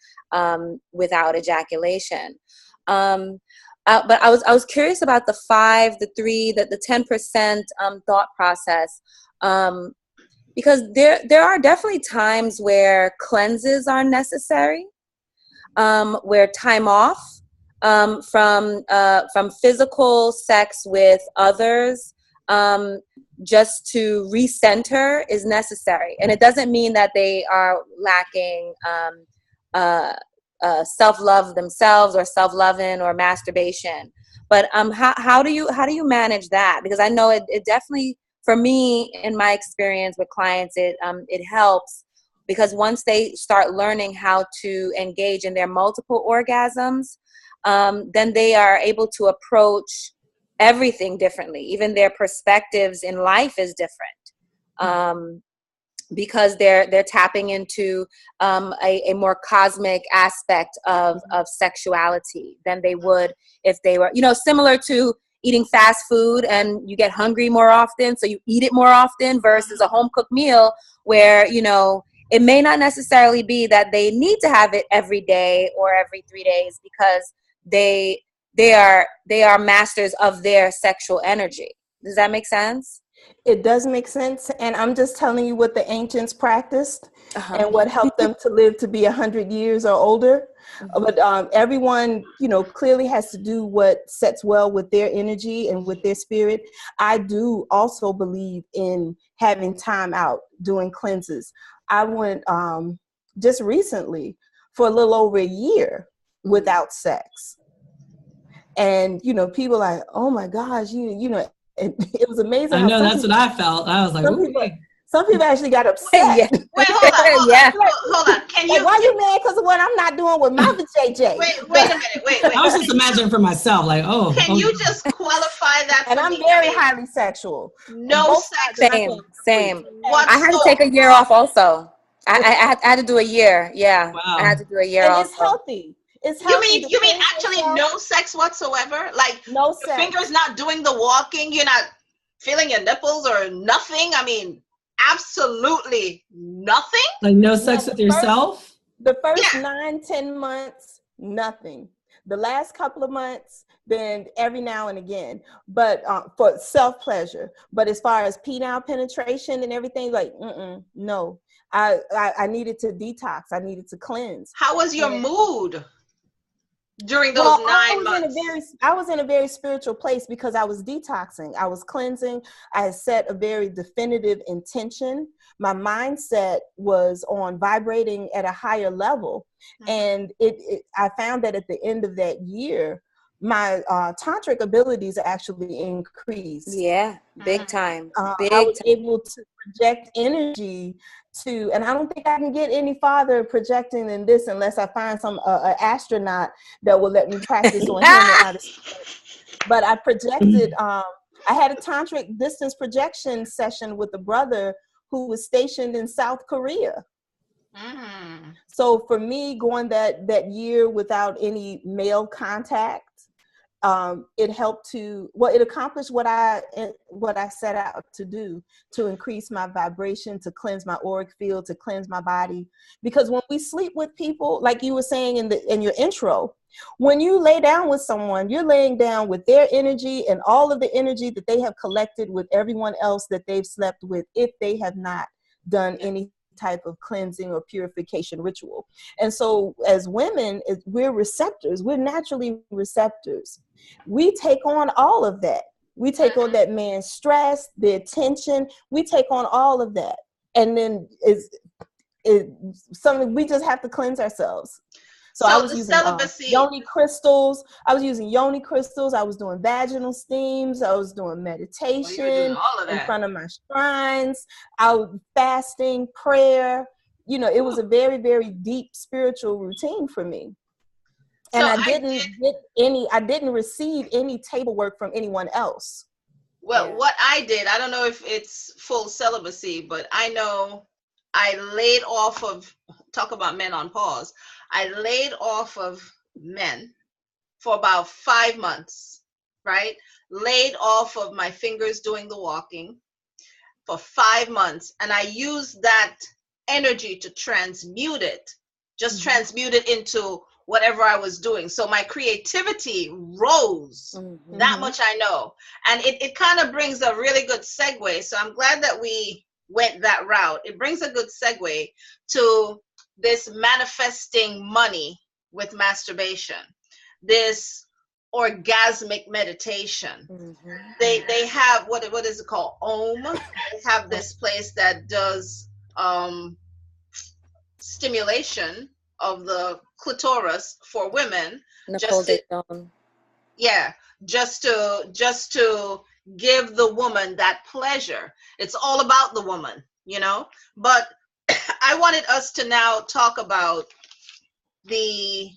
without ejaculation. But I was curious about the 5, the 3, the 10% thought process, because there are definitely times where cleanses are necessary, where time off from physical sex with others, just to recenter, is necessary. And it doesn't mean that they are lacking self-love themselves, or self-loving, or masturbation. But how do you manage that? Because I know it definitely, for me, in my experience with clients, it helps, because once they start learning how to engage in their multiple orgasms, then they are able to approach everything differently. Even their perspectives in life is different, because they're tapping into a more cosmic aspect of sexuality than they would if they were, you know, similar to eating fast food and you get hungry more often, so you eat it more often, versus a home cooked meal where, you know, it may not necessarily be that they need to have it every day or every 3 days, because they are masters of their sexual energy. Does that make sense? It does make sense. And I'm just telling you what the ancients practiced and what helped them to live to be 100 years or older. But everyone, you know, clearly has to do what sets well with their energy and with their spirit. I do also believe in having time out, doing cleanses. I went just recently for a little over a year without sex. And, you know, people are like, oh my gosh, you know, it was amazing. I know, that's what I felt. I was like, some people actually got upset. Yeah. Wait, hold on. Can you? Like, why you mad? Because of what I'm not doing with my JJ. Wait a minute. Wait. I was just imagining for myself, like, Can you just qualify that? And I'm very highly sexual. No sex. Same. I had to take a year off also. I had to do a year. Yeah. Wow. I had to do a year and also. It's healthy. It's You healthy to mean cleanse actually yourself. no sex whatsoever? Like No your sex. fingers not doing the walking, you're not feeling your nipples or nothing? I mean, absolutely nothing? Like no No, sex with yourself? the first Yeah. 9-10 months, nothing. The last couple of months, then every now and again, but for self pleasure. But as far as penile penetration and everything, like no. I needed to detox. I needed to cleanse. How was your And mood during those well, 9 months? I was in a very spiritual place because I was detoxing. I was cleansing. I had set a very definitive intention. My mindset was on vibrating at a higher level. And I found that at the end of that year, my tantric abilities actually increased. Yeah, big time. I Big was able to project energy to, and I don't think I can get any farther projecting than this unless I find some astronaut that will let me practice on him and time. out of space. But I projected. I had a tantric distance projection session with a brother who was stationed in South Korea. So for me, going that year without any male contact, it helped it accomplished what I set out to do, to increase my vibration, to cleanse my auric field, to cleanse my body. Because when we sleep with people, like you were saying in your intro, when you lay down with someone, you're laying down with their energy and all of the energy that they have collected with everyone else that they've slept with, if they have not done any type of cleansing or purification ritual. And so as women, we're receptors. We're naturally receptors. We take on all of that. We take on that man's stress, the attention. We take on all of that. And then it's something we just have to cleanse ourselves. So I was the using celibacy. yoni crystals. I was using yoni crystals. I was doing vaginal steams. I was doing meditation in front of my shrines. I was fasting, prayer. It was a very, very deep spiritual routine for me. And I didn't receive any table work from anyone else. Well, what I did, I don't know if it's full celibacy, but I know I laid off of, talk about men on pause, I laid off of men for about 5 months, right? Laid off of my fingers doing the walking for 5 months. And I used that energy to transmute it, just transmute it into whatever I was doing. So my creativity rose. That much I know. And it kind of brings a really good segue. So I'm glad that we went that route. It brings a good segue to this manifesting money with masturbation, this orgasmic meditation. They have what is it called? Om. They have this place that does stimulation of the clitoris for women. Just to give the woman that pleasure. It's all about the woman, But I wanted us to now talk about the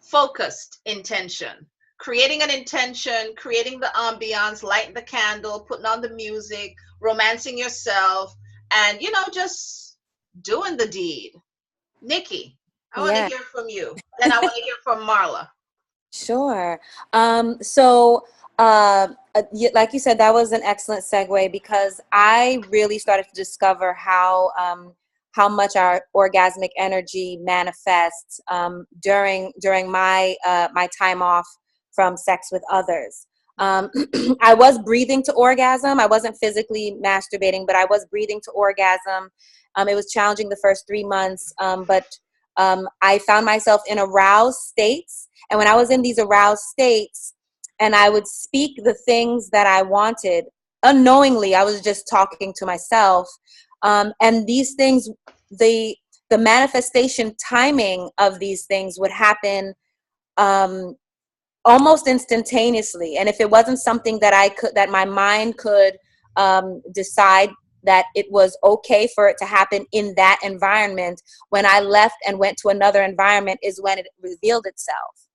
focused intention, creating an intention, creating the ambiance, lighting the candle, putting on the music, romancing yourself, and just doing the deed. Nikki, I want to hear from you. Then I want to hear from Marla. Sure. Like you said, that was an excellent segue, because I really started to discover how much our orgasmic energy manifests during my my time off from sex with others. I was breathing to orgasm. I wasn't physically masturbating, but I was breathing to orgasm. It was challenging the first 3 months, but I found myself in aroused states. And when I was in these aroused states and I would speak the things that I wanted, unknowingly, I was just talking to myself. And these things, the manifestation timing of these things would happen almost instantaneously. And if it wasn't something that my mind could decide that it was okay for it to happen in that environment, when I left and went to another environment is when it revealed itself.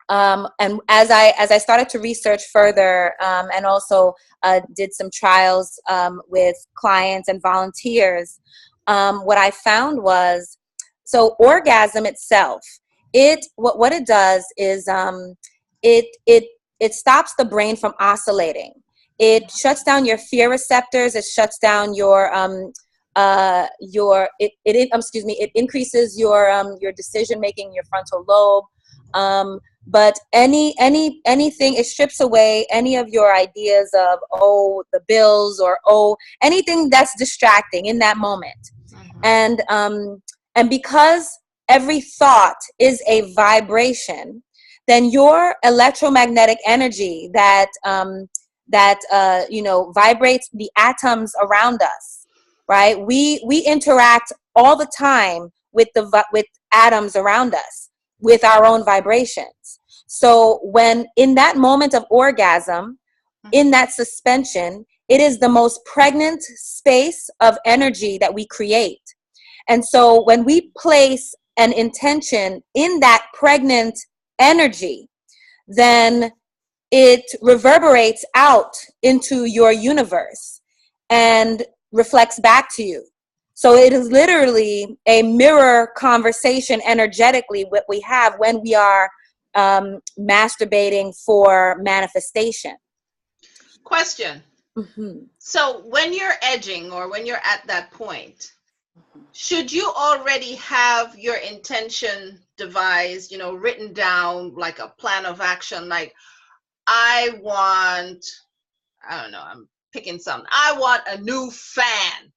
And as I started to research further, and also did some trials with clients and volunteers, what I found was so orgasm itself, what it does is it stops the brain from oscillating. It shuts down your fear receptors. It shuts down it increases your decision making, your frontal lobe. But anything, it strips away any of your ideas of, oh, the bills, or oh, anything that's distracting in that moment. And because every thought is a vibration, then your electromagnetic energy that vibrates the atoms around us, right? We interact all the time with atoms around us, with our own vibrations. So when in that moment of orgasm, in that suspension, it is the most pregnant space of energy that we create. And so when we place an intention in that pregnant energy, then it reverberates out into your universe and reflects back to you. So it is literally a mirror conversation energetically what we have when we are masturbating for manifestation. Question. So when you're edging, or when you're at that point, should you already have your intention devised, written down, like a plan of action? Like, I don't know, I'm picking something. I want a new fan,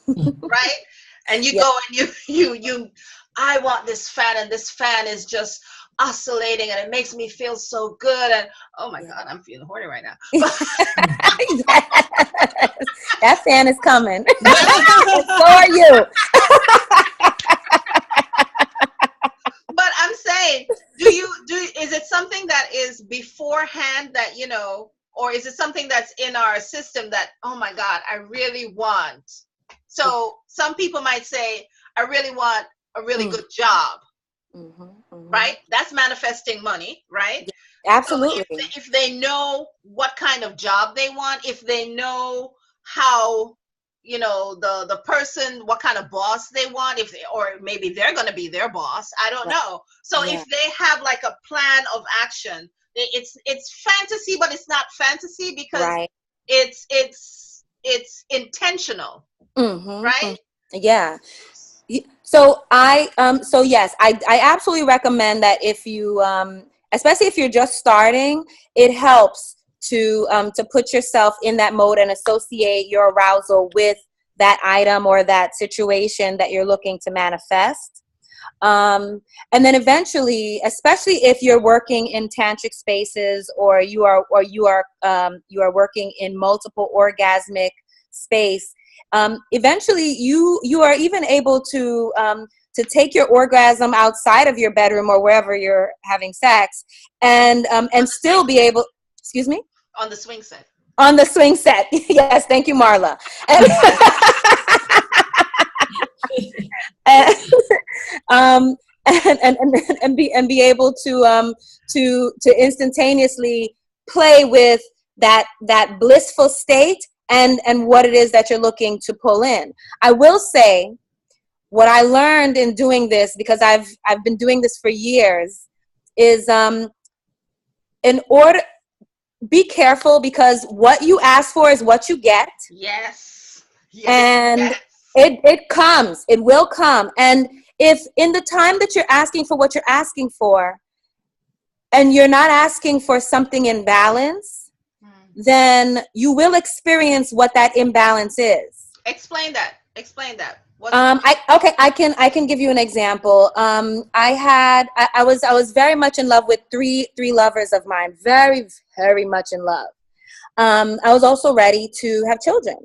right? And you go and you, I want this fan, and this fan is just oscillating, and it makes me feel so good. And oh my God, I'm feeling horny right now. That fan is coming. So are you. But I'm saying, is it something that is beforehand that, or is it something that's in our system that, oh my God, I really want? So some people might say, I really want a really good job, right? That's manifesting money, right? Absolutely. So if they know what kind of job they want, if they know how, the person, what kind of boss they want, or maybe they're going to be their boss, I don't know. So if they have like a plan of action, it's fantasy, but it's not fantasy because it's intentional, right? Yeah. So yes, I absolutely recommend that if you, especially if you're just starting, it helps to put yourself in that mode and associate your arousal with that item or that situation that you're looking to manifest. And then eventually, especially if you're working in tantric spaces, or you are working in multiple orgasmic space, eventually you are even able to take your orgasm outside of your bedroom or wherever you're having sex, and still be able. Excuse me? On the swing set. On the swing set. Yes, thank you, Marla. And be able to instantaneously play with that blissful state and what it is that you're looking to pull in. I will say, what I learned in doing this, because I've been doing this for years, is in order. Be careful, because what you ask for is what you get. Yes. And it comes. It will come. And if in the time that you're asking for what you're asking for, and you're not asking for something in balance, then you will experience what that imbalance is. Explain that. I can give you an example. I was very much in love with three lovers of mine, very, very much in love. I was also ready to have children,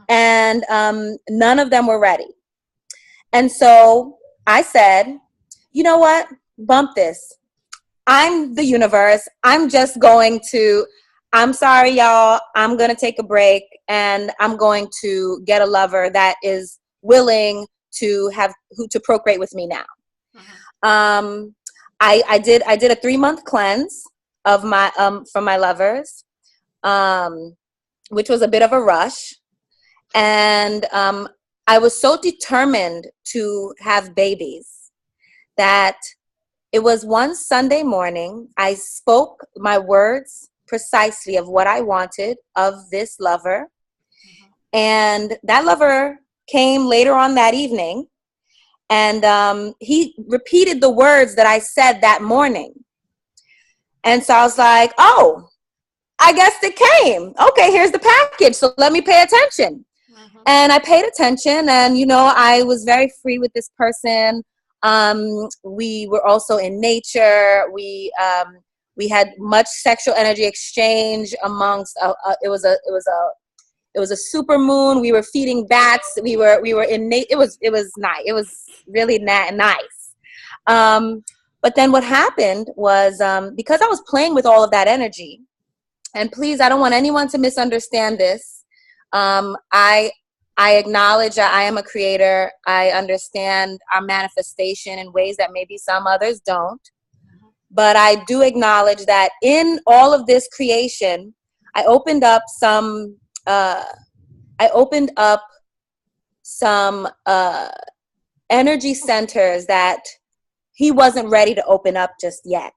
and none of them were ready. And so I said, you know what? Bump this. I'm the universe. I'm sorry, y'all. I'm going to take a break, and I'm going to get a lover that is willing to procreate with me now. I did a 3-month cleanse of my from my lovers, which was a bit of a rush, and I was so determined to have babies that it was one Sunday morning, I spoke my words precisely of what I wanted of this lover. And that lover came later on that evening, and he repeated the words that I said that morning. And so I was like, oh, I guess it came. Okay, here's the package. So let me pay attention. And I paid attention, and, I was very free with this person. We were also in nature. We had much sexual energy exchange amongst. It was a super moon. We were feeding bats. We were in. It was nice. It was really nice. But then what happened was, because I was playing with all of that energy, and please, I don't want anyone to misunderstand this. I acknowledge that I am a creator. I understand our manifestation in ways that maybe some others don't. But I do acknowledge that in all of this creation, I opened up some energy centers that he wasn't ready to open up just yet.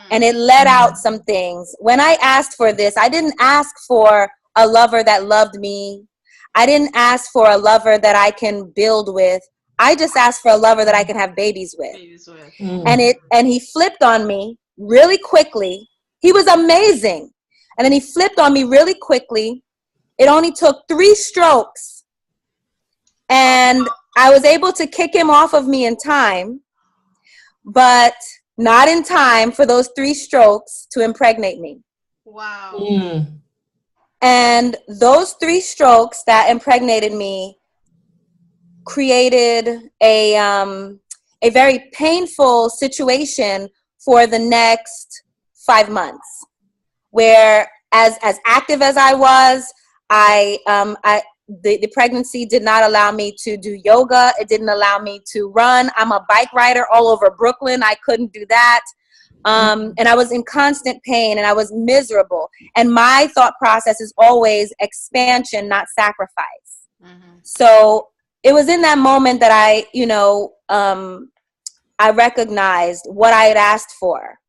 And it let out some things. When I asked for this, I didn't ask for a lover that loved me. I didn't ask for a lover that I can build with. I just asked for a lover that I can have babies with. And he flipped on me really quickly. He was amazing. And then he flipped on me really quickly. It only took 3 strokes. And I was able to kick him off of me in time, but not in time for those 3 strokes to impregnate me. Wow. And those 3 strokes that impregnated me created a very painful situation for the next 5 months, where as active as I was, the pregnancy did not allow me to do yoga. It didn't allow me to run. I'm a bike rider all over Brooklyn. I couldn't do that. And I was in constant pain, and I was miserable. And my thought process is always expansion, not sacrifice. So it was in that moment that I recognized what I had asked for.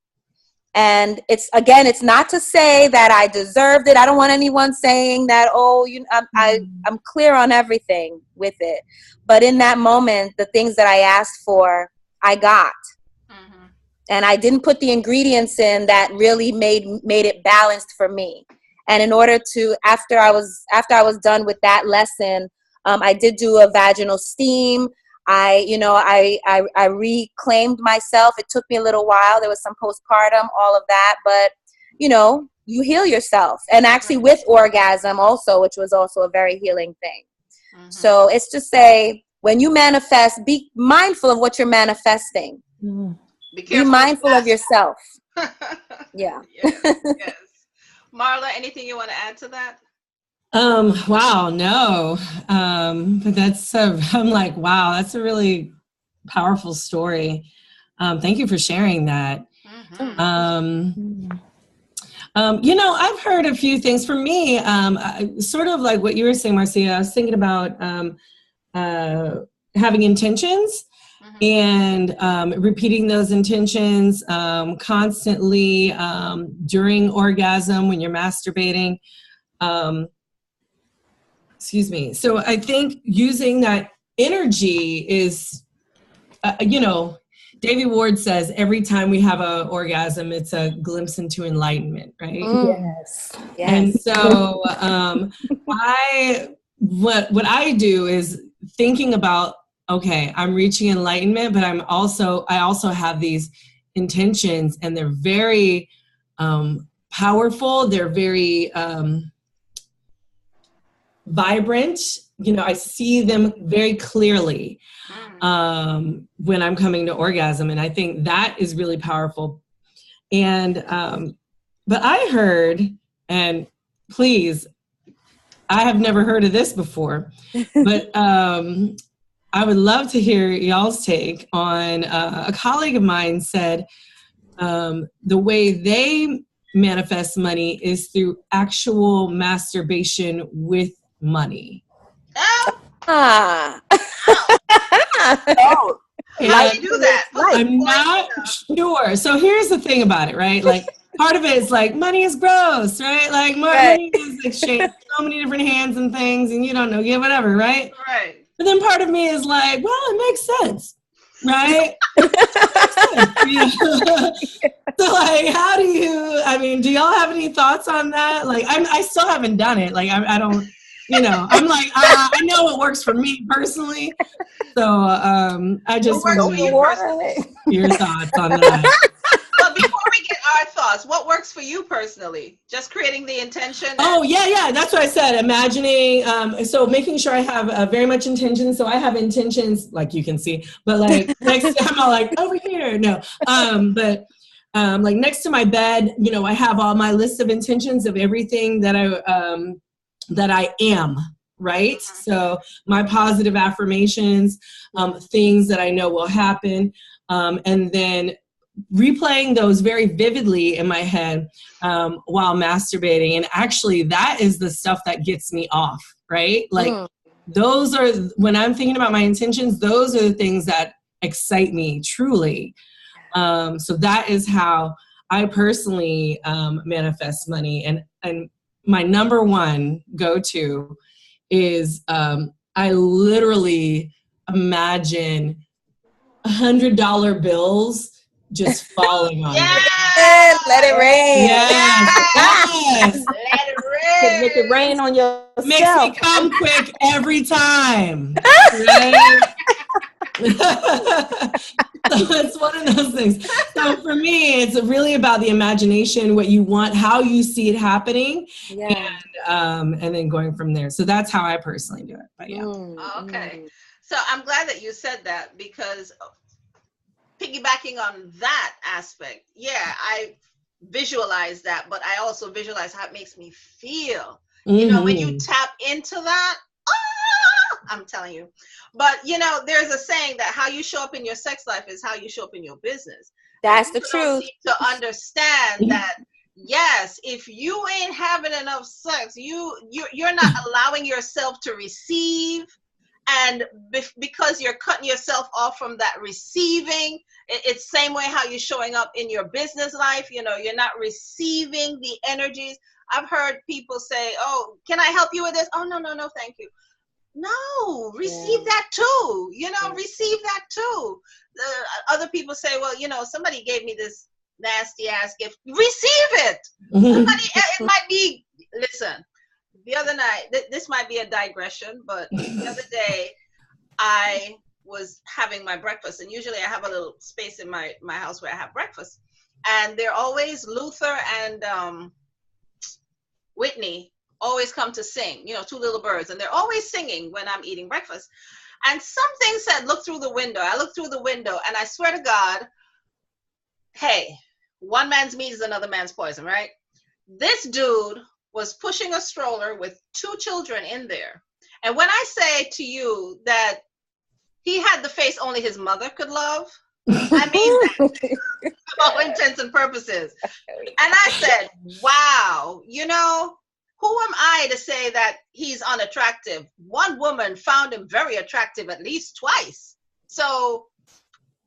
And it's not to say that I deserved it. I don't want anyone saying that, I'm clear on everything with it. But in that moment, the things that I asked for, I got. And I didn't put the ingredients in that really made it balanced for me. And in order to, after I was done with that lesson, I did do a vaginal steam. I reclaimed myself. It took me a little while. There was some postpartum, all of that, but you heal yourself, and actually with orgasm also, which was also a very healing thing. So it's to say, when you manifest, be mindful of what you're manifesting. Be mindful of yourself. Yeah. Yes. Marla, anything you want to add to that? Wow, no. But I'm like, wow, that's a really powerful story. Thank you for sharing that. I've heard a few things. For me, sort of like what you were saying, Marcia, I was thinking about having intentions and repeating those intentions constantly during orgasm when you're masturbating. Excuse me. So I think using that energy is, Davy Ward says every time we have an orgasm, it's a glimpse into enlightenment, right? Yes. And so what I do is thinking about, okay, I'm reaching enlightenment, but I also have these intentions, and they're very powerful. They're very vibrant. I see them very clearly when I'm coming to orgasm, and I think that is really powerful. And but I heard, and please, I have never heard of this before, but I would love to hear y'all's take on a colleague of mine said the way they manifest money is through actual masturbation with money. Ah. Oh, How do you do that? I'm not sure. So here's the thing about it, right? Like part of it is like money is gross, right? Like money is exchanged so many different hands and things, and you don't know, yeah, whatever, right? Right. But then part of me is like, well, it makes sense, right? So like, how do you? I mean, do y'all have any thoughts on that? Like, I still haven't done it. Like, I don't. You know, I'm like, I know what works for me personally. So I just What works want for you personally? your thoughts on that. But before we get our thoughts, what works for you personally? Just creating the intention? Oh, yeah. That's what I said. Imagining, so making sure I have very much intention. So I have intentions, like you can see, but like next time I'm like, over here. No, but like next to my bed, you know, I have all my list of intentions of everything that I am, right? So my positive affirmations, things that I know will happen, and then replaying those very vividly in my head while masturbating. And actually that is the stuff that gets me off, right? Like those are, when I'm thinking about my intentions, those are the things that excite me truly. So that is how I personally manifest money. And my number one go-to is I literally imagine $100 bills just falling on me. Let it rain. Yes. Let it rain. make it rain on yourself. Makes me come quick every time. Right? So it's one of those things. So for me, it's really about the imagination, what you want, how you see it happening, and then going from there. So that's how I personally do it. But yeah. Okay. So I'm glad that you said that, because piggybacking on that aspect, yeah, I visualize that, but I also visualize how it makes me feel. You know, when you tap into that, I'm telling you. But you know, there's a saying that how you show up in your sex life is how you show up in your business. That's the truth. Seem to understand that, yes, if you ain't having enough sex, you're not allowing yourself to receive, and because you're cutting yourself off from that receiving, it's same way how you're showing up in your business life. You know, you're not receiving the energies. I've heard people say, oh, can I help you with this? Oh, no, thank you. No, receive that too. You know, receive that too. Other people say, well, you know, somebody gave me this nasty ass gift. Receive it. Somebody, it might be, listen, the other night, this might be a digression, but the other day I was having my breakfast, and usually I have a little space in my house where I have breakfast, and they're always Luther and Whitney always come to sing, you know, two little birds, and they're always singing when I'm eating breakfast. And something said, look through the window. I looked through the window, and I swear to God, hey, one man's meat is another man's poison, right? This dude was pushing a stroller with two children in there. And when I say to you that he had the face only his mother could love, I mean that for all intents and purposes. And I said, wow, you know, who am I to say that he's unattractive? One woman found him very attractive at least twice. So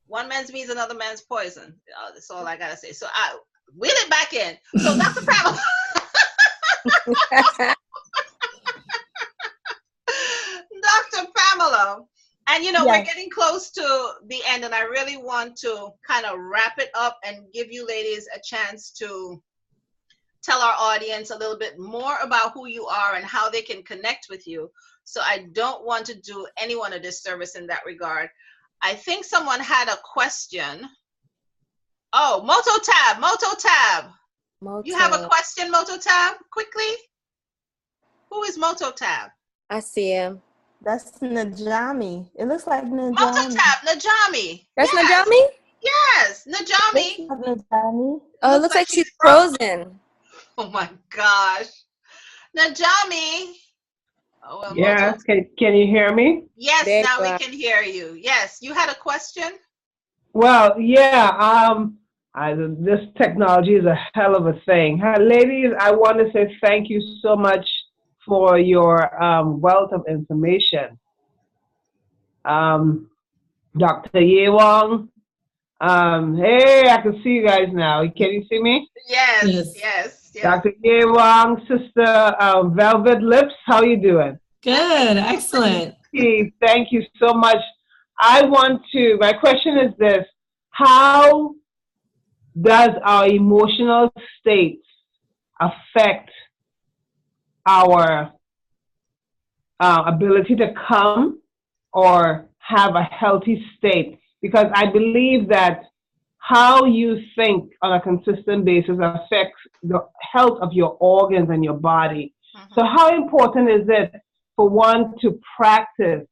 one man's meat is another man's poison. That's all I got to say. So I wheel it back in. So Dr. Pamela. Dr. Pamela. And, you know, we're getting close to the end, and I really want to kind of wrap it up and give you ladies a chance to tell our audience a little bit more about who you are and how they can connect with you. So I don't want to do anyone a disservice in that regard. I think someone had a question. Oh, Moto Tab. You have a question, Moto Tab? Quickly. Who is Moto Tab? I see him. That's Najami. It looks like Najami. Moto Tab, Najami. That's Najami? Yes, Najami. Najami. Oh, it looks like she's frozen. Oh my gosh. Najami. Oh, well, Yes, can you hear me? Yes, now we can hear you. Yes, you had a question? Well, yeah, this technology is a hell of a thing. Ladies, I want to say thank you so much for your wealth of information. Dr. Ye Wong. Hey, I can see you guys now. Can you see me? Yes, yes. Dr. Ye Wong, Sister Velvet Lips, how you doing? Good, excellent. Thank you so much. My question is this: how does our emotional states affect our ability to come or have a healthy state? Because I believe that how you think on a consistent basis affects the health of your organs and your body. So how important is it for one to practice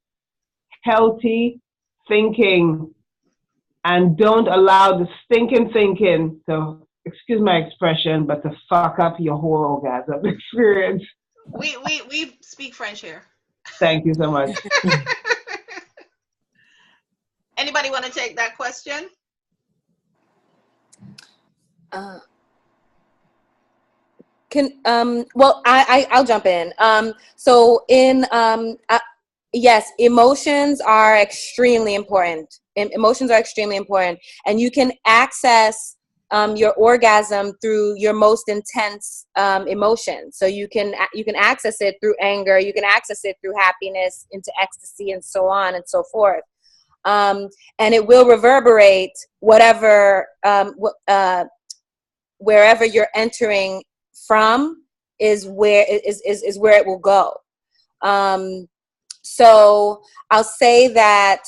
healthy thinking and don't allow the stinking thinking to, excuse my expression, but to fuck up your whole orgasm experience? We speak French here. Thank you so much. Anybody want to take that question? Well, I'll jump in. Yes, emotions are extremely important. Emotions are extremely important, and you can access your orgasm through your most intense emotions. So you can access it through anger, you can access it through happiness, into ecstasy, and so on and so forth. And it will reverberate whatever wherever you're entering from is where it will go. So I'll say that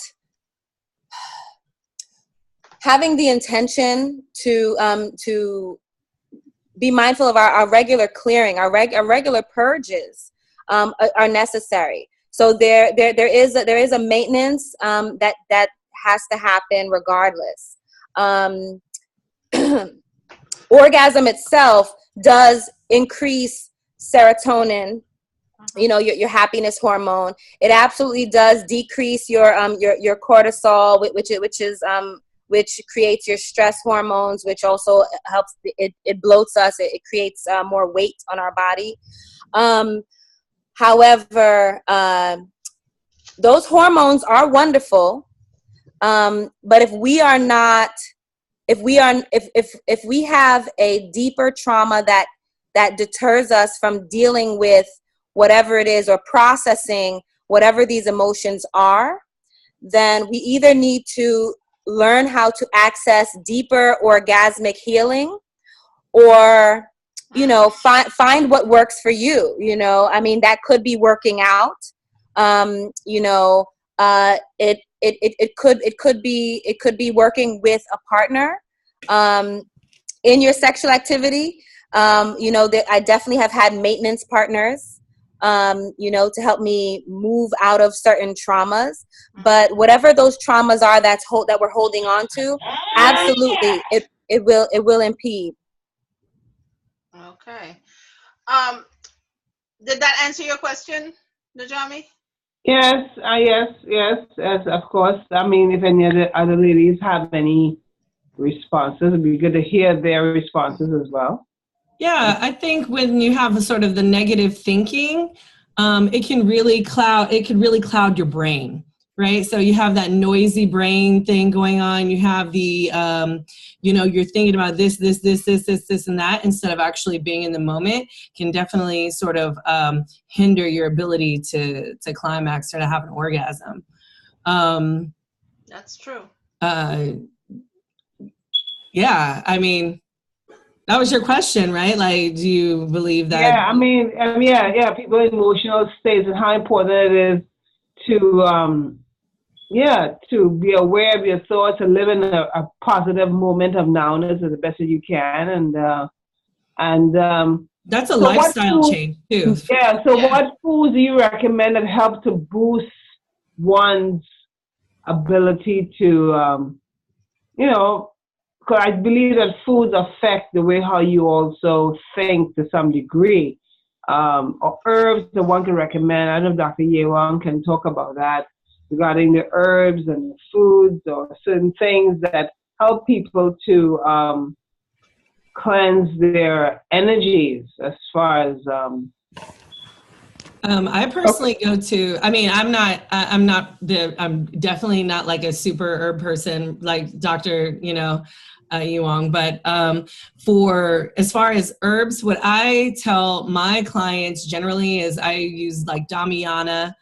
having the intention to be mindful of our regular clearing, our regular purges are necessary. So there is a maintenance that has to happen regardless. Orgasm itself does increase serotonin, your happiness hormone. It absolutely does decrease your cortisol, which creates your stress hormones, which also helps. It bloats us. It creates more weight on our body. However, those hormones are wonderful, but if we have a deeper trauma that deters us from dealing with whatever it is or processing whatever these emotions are, then we either need to learn how to access deeper orgasmic healing, or find what works for you. I mean, that could be working out. It could be working with a partner in your sexual activity. That I definitely have had maintenance partners, to help me move out of certain traumas. But whatever those traumas are that we're holding on to, absolutely, it will impede. Okay. Did that answer your question, Najami? Yes, of course. I mean, if any other ladies have any responses, it'd be good to hear their responses as well. Yeah, I think when you have sort of the negative thinking, it can really cloud your brain, right? So you have that noisy brain thing going on. You have the, you're thinking about this, and that, instead of actually being in the moment, can definitely sort of hinder your ability to climax or to have an orgasm. That's true. Yeah, I mean, that was your question, right? Like, do you believe that? Yeah, I mean, people in emotional states, and how important it is to be aware of your thoughts and live in a positive moment of nowness as the best as you can, and that's a lifestyle change too. Yeah. So, what foods do you recommend that help to boost one's ability to, because I believe that foods affect the way how you also think to some degree. Or herbs that one can recommend. I don't know if Dr. Ye Wong can talk about that regarding the herbs and the foods or certain things that help people to cleanse their energies as far as I personally go to, I mean, I'm definitely not like a super herb person like Dr. Yuang, but for as far as herbs, what I tell my clients generally is I use like Damiana,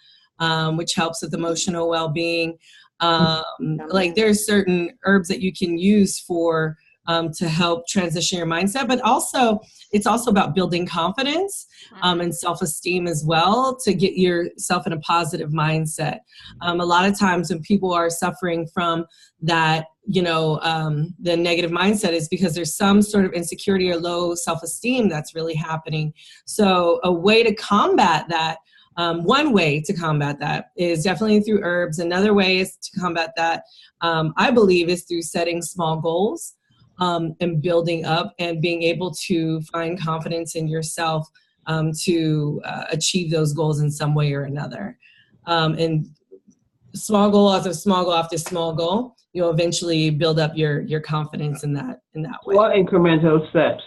which helps with emotional well-being. Like there's certain herbs that you can use for to help transition your mindset, but also it's also about building confidence and self-esteem as well to get yourself in a positive mindset. A lot of times when people are suffering from that, the negative mindset is because there's some sort of insecurity or low self-esteem that's really happening. So a way to combat that, one way to combat that is definitely through herbs. Another way is to combat that, I believe, is through setting small goals. And building up and being able to find confidence in yourself to achieve those goals in some way or another. And small goal after small goal after small goal, you'll eventually build up your confidence in that way. What incremental steps?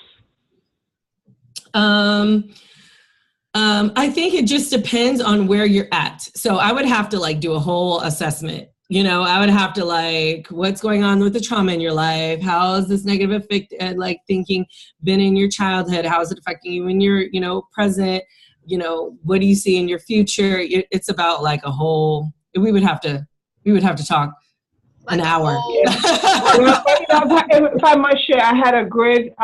I think it just depends on where you're at. So I would have to like do a whole assessment. I would have to like, what's going on with the trauma in your life? How is this negative effect, like thinking been in your childhood? How is it affecting you in your, present? What do you see in your future? It's about like a whole, we would have to talk an hour. Yeah. If I must share, I had a great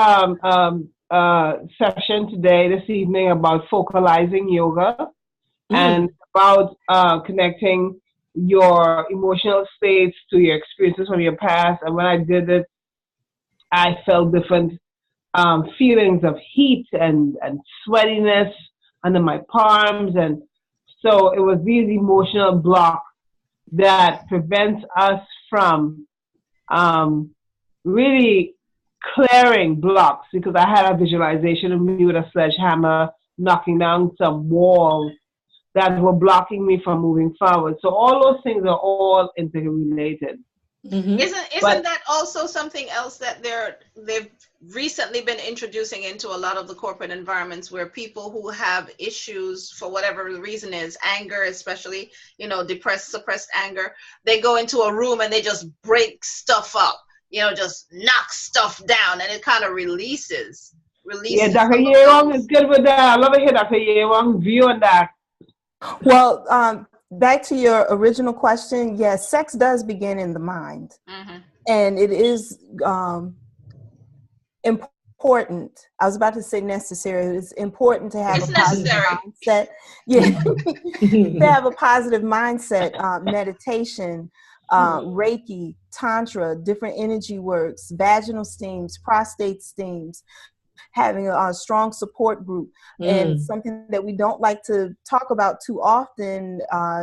session this evening about focalizing yoga and about connecting your emotional states to your experiences from your past. And when I did it, I felt different feelings of heat and sweatiness under my palms. And so it was these emotional blocks that prevents us from really clearing blocks, because I had a visualization of me with a sledgehammer knocking down some walls that were blocking me from moving forward. So all those things are all interrelated. Mm-hmm. Isn't that also something else that they've recently been introducing into a lot of the corporate environments, where people who have issues for whatever the reason is, anger especially, depressed, suppressed anger, they go into a room and they just break stuff up, just knock stuff down, and it kind of releases. Yeah, Dr. Yewang is good with that. I love to hear Dr. Yewang's view on that. Well, back to your original question, yes, sex does begin in the mind. Mm-hmm. And it is important. I was about to say necessary. It's important to have a positive mindset. Yeah, to have a positive mindset. Meditation, Reiki, Tantra, different energy works, vaginal steams, prostate steams, having a strong support group. And something that we don't like to talk about too often,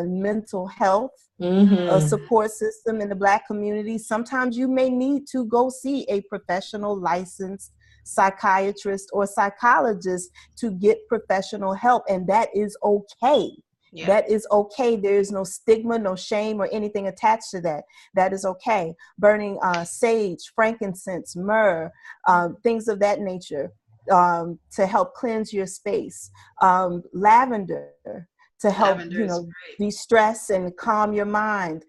mental health, a support system in the Black community. Sometimes you may need to go see a professional licensed psychiatrist or psychologist to get professional help, and that is okay. Yeah. That is okay. There is no stigma, no shame, or anything attached to that. That is okay. Burning sage, frankincense, myrrh, things of that nature to help cleanse your space. Lavender to help de-stress and calm your mind,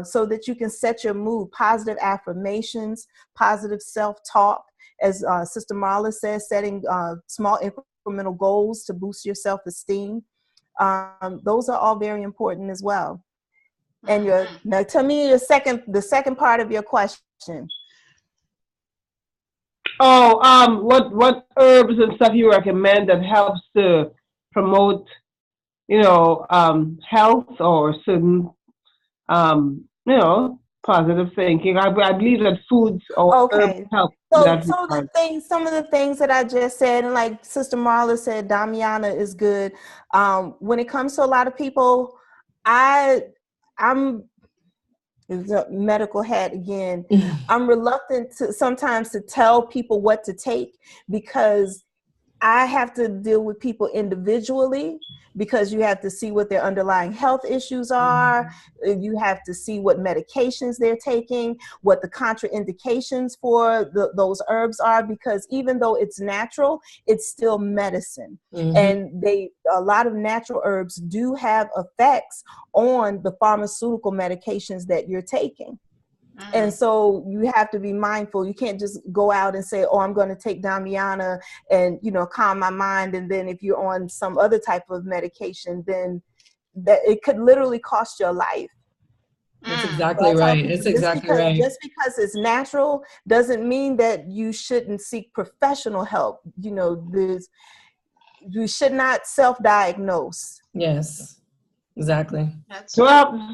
so that you can set your mood. Positive affirmations, positive self-talk, as Sister Marla says, setting small incremental goals to boost your self-esteem. Those are all very important as well. And now tell me the second part of your question. Oh, what herbs and stuff you recommend that helps to promote, health or certain, positive thinking? I believe that foods or herbs help. Some of the things that I just said, and like Sister Marla said, Damiana is good. When it comes to a lot of people, I'm the medical hat again. I'm reluctant sometimes to tell people what to take, because I have to deal with people individually because you have to see what their underlying health issues are. You have to see what medications they're taking, what the contraindications for those herbs are, because even though it's natural, it's still medicine. And a lot of natural herbs do have effects on the pharmaceutical medications that you're taking. And so you have to be mindful. You can't just go out and say, oh, I'm going to take Damiana and, calm my mind. And then if you're on some other type of medication, then that it could literally cost your life. That's exactly right. It's exactly right. Just because it's natural doesn't mean that you shouldn't seek professional help. You should not self-diagnose. Yes. Exactly. So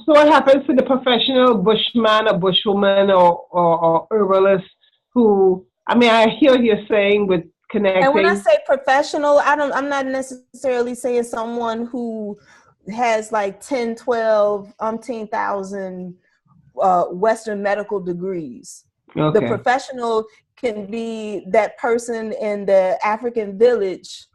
what happens to the professional bushman or bushwoman or herbalist who, I hear you're saying with connecting. And when I say professional, I'm not necessarily saying someone who has like 10, 12, 10,000 Western medical degrees. Okay. The professional can be that person in the African village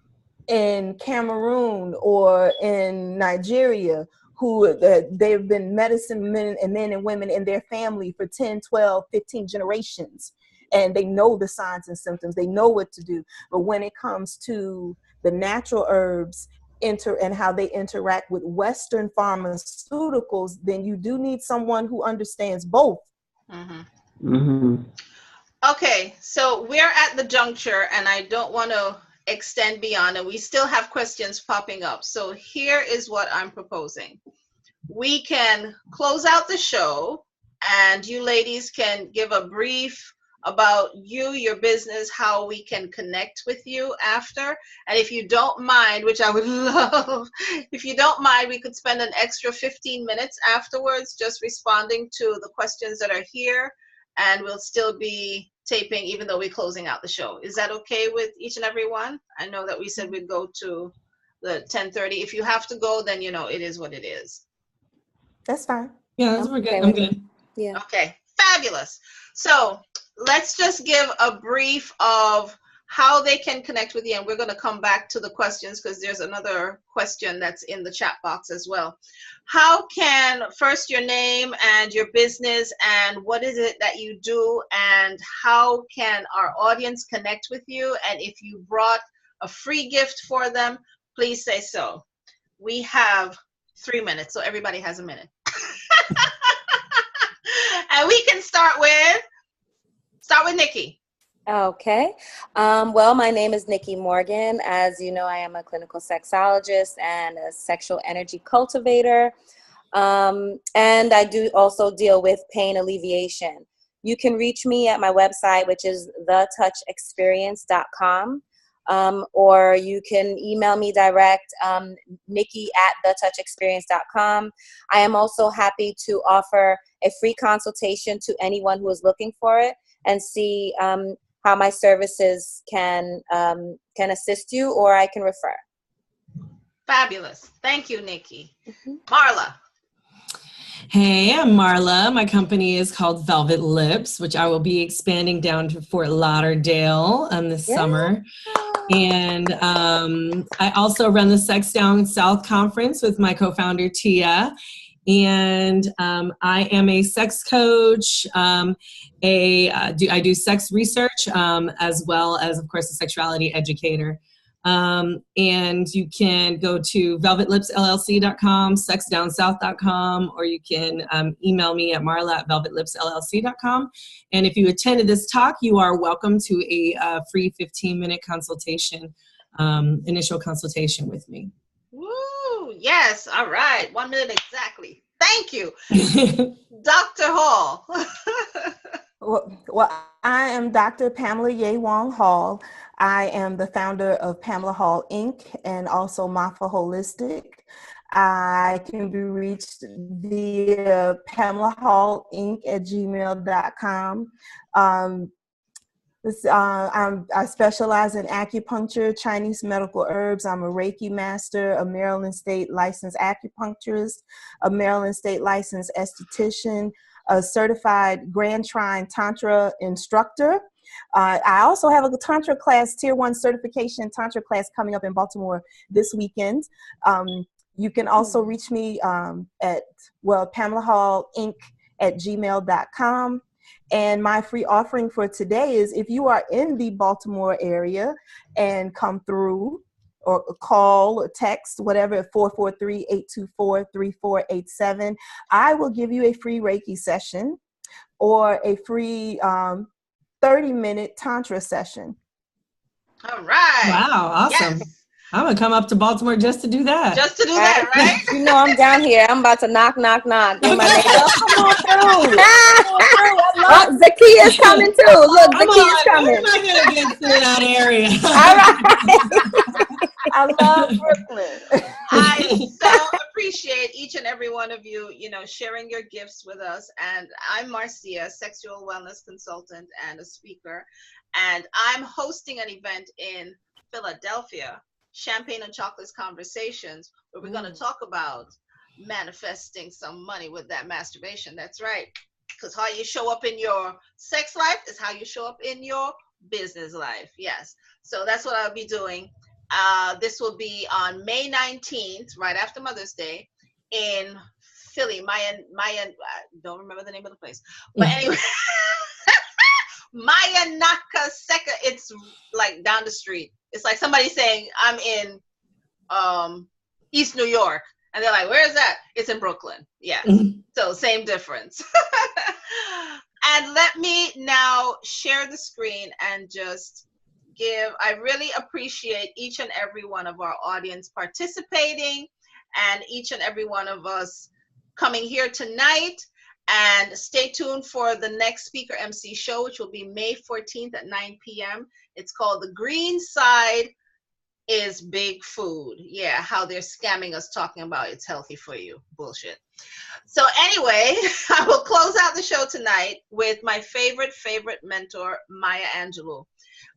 in Cameroon or in Nigeria who they've been medicine men and women in their family for 10, 12, 15 generations. And they know the signs and symptoms. They know what to do. But when it comes to the natural herbs and how they interact with Western pharmaceuticals, then you do need someone who understands both. Okay, so we're at the juncture, and I don't want to extend beyond, and we still have questions popping up. So here is what I'm proposing. We can close out the show, and you ladies can give a brief about you, your business, how we can connect with you after. And if you don't mind, which I would love, if you don't mind, we could spend an extra 15 minutes afterwards just responding to the questions that are here, and we'll still be taping even though we're closing out the show. Is that okay with each and every one? I know that we said we'd go to the 10:30. If you have to go, then it is what it is. That's fine. Yeah, we're good. I'm good. Yeah. Okay, fabulous. So let's just give a brief of how they can connect with you, and we're going to come back to the questions because there's another question that's in the chat box as well. How can, first, your name and your business and what is it that you do, and how can our audience connect with you? And if you brought a free gift for them, please say so. We have 3 minutes, so everybody has a minute. And we can start with Nikki. Okay. Well, my name is Nikki Morgan. As you know, I am a clinical sexologist and a sexual energy cultivator. And I do also deal with pain alleviation. You can reach me at my website, which is thetouchexperience.com. Or you can email me direct, nikki@thetouchexperience.com. I am also happy to offer a free consultation to anyone who is looking for it and see how my services can assist you, or I can refer. Fabulous. Thank you, Nikki. Marla. Hey, I'm Marla. My company is called Velvet Lips, which I will be expanding down to Fort Lauderdale this summer. And I also run the Sex Down South Conference with my co-founder, Tia. And I am a sex coach. I do sex research as well as, of course, a sexuality educator. And you can go to velvetlipsllc.com, sexdownsouth.com, or you can email me at marla@velvetlipsllc.com. And if you attended this talk, you are welcome to a free 15-minute consultation, initial consultation with me. Woo! Yes. All right. 1 minute exactly. Thank you. Dr. Hall. Well, I am Dr. Pamela Ye Wong Hall. I am the founder of Pamela Hall Inc. and also Mafa Holistic. I can be reached via PamelaHallInc@gmail.com. I specialize in acupuncture, Chinese medical herbs. I'm a Reiki master, a Maryland State licensed acupuncturist, a Maryland State licensed esthetician, a certified Grand Trine Tantra instructor, I also have a Tantra class, Tier 1 certification Tantra class coming up in Baltimore this weekend. You can also reach me at, Pamela Hall Inc. @gmail.com. And my free offering for today is, if you are in the Baltimore area and come through or call or text, whatever, at 443-824-3487, I will give you a free Reiki session or a free 30-minute Tantra session. All right. Wow, awesome. Yes. I'm going to come up to Baltimore just to do that. Just to do that, right? You know I'm down here. I'm about to knock in my neighborhood. Come on through. Oh, Zakia's coming too. Look, Come Zakia's on, coming. when am I going to get to that area? All right. I love Brooklyn. I so appreciate each and every one of you, sharing your gifts with us. And I'm Marcia, sexual wellness consultant and a speaker. And I'm hosting an event in Philadelphia, Champagne and Chocolates Conversations, where we're going to talk about manifesting some money with that masturbation. That's right. Because how you show up in your sex life is how you show up in your business life. Yes. So that's what I'll be doing. This will be on May 19th, right after Mother's Day, in Philly. I don't remember the name of the place. But anyway, Mayanaka Seka. It's like down the street. It's like somebody saying, I'm in East New York. And they're like, where is that? It's in Brooklyn. Yeah. So same difference. And let me now share the screen and just I really appreciate each and every one of our audience participating and each and every one of us coming here tonight. And stay tuned for the next Speaker MC show, which will be May 14th at 9 p.m. It's called The Green Side is Big Food. Yeah, how they're scamming us talking about it's healthy for you. Bullshit. So anyway, I will close out the show tonight with my favorite mentor, Maya Angelou.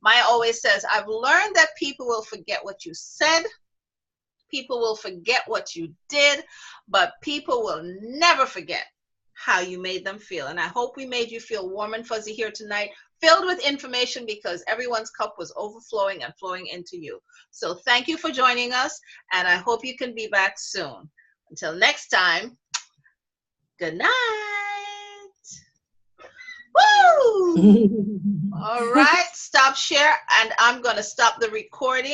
Maya always says, I've learned that people will forget what you said, people will forget what you did, but people will never forget how you made them feel. And I hope we made you feel warm and fuzzy here tonight, filled with information, because everyone's cup was overflowing and flowing into you. So thank you for joining us, and I hope you can be back soon. Until next time, good night. Woo! All right, stop share, and I'm going to stop the recording.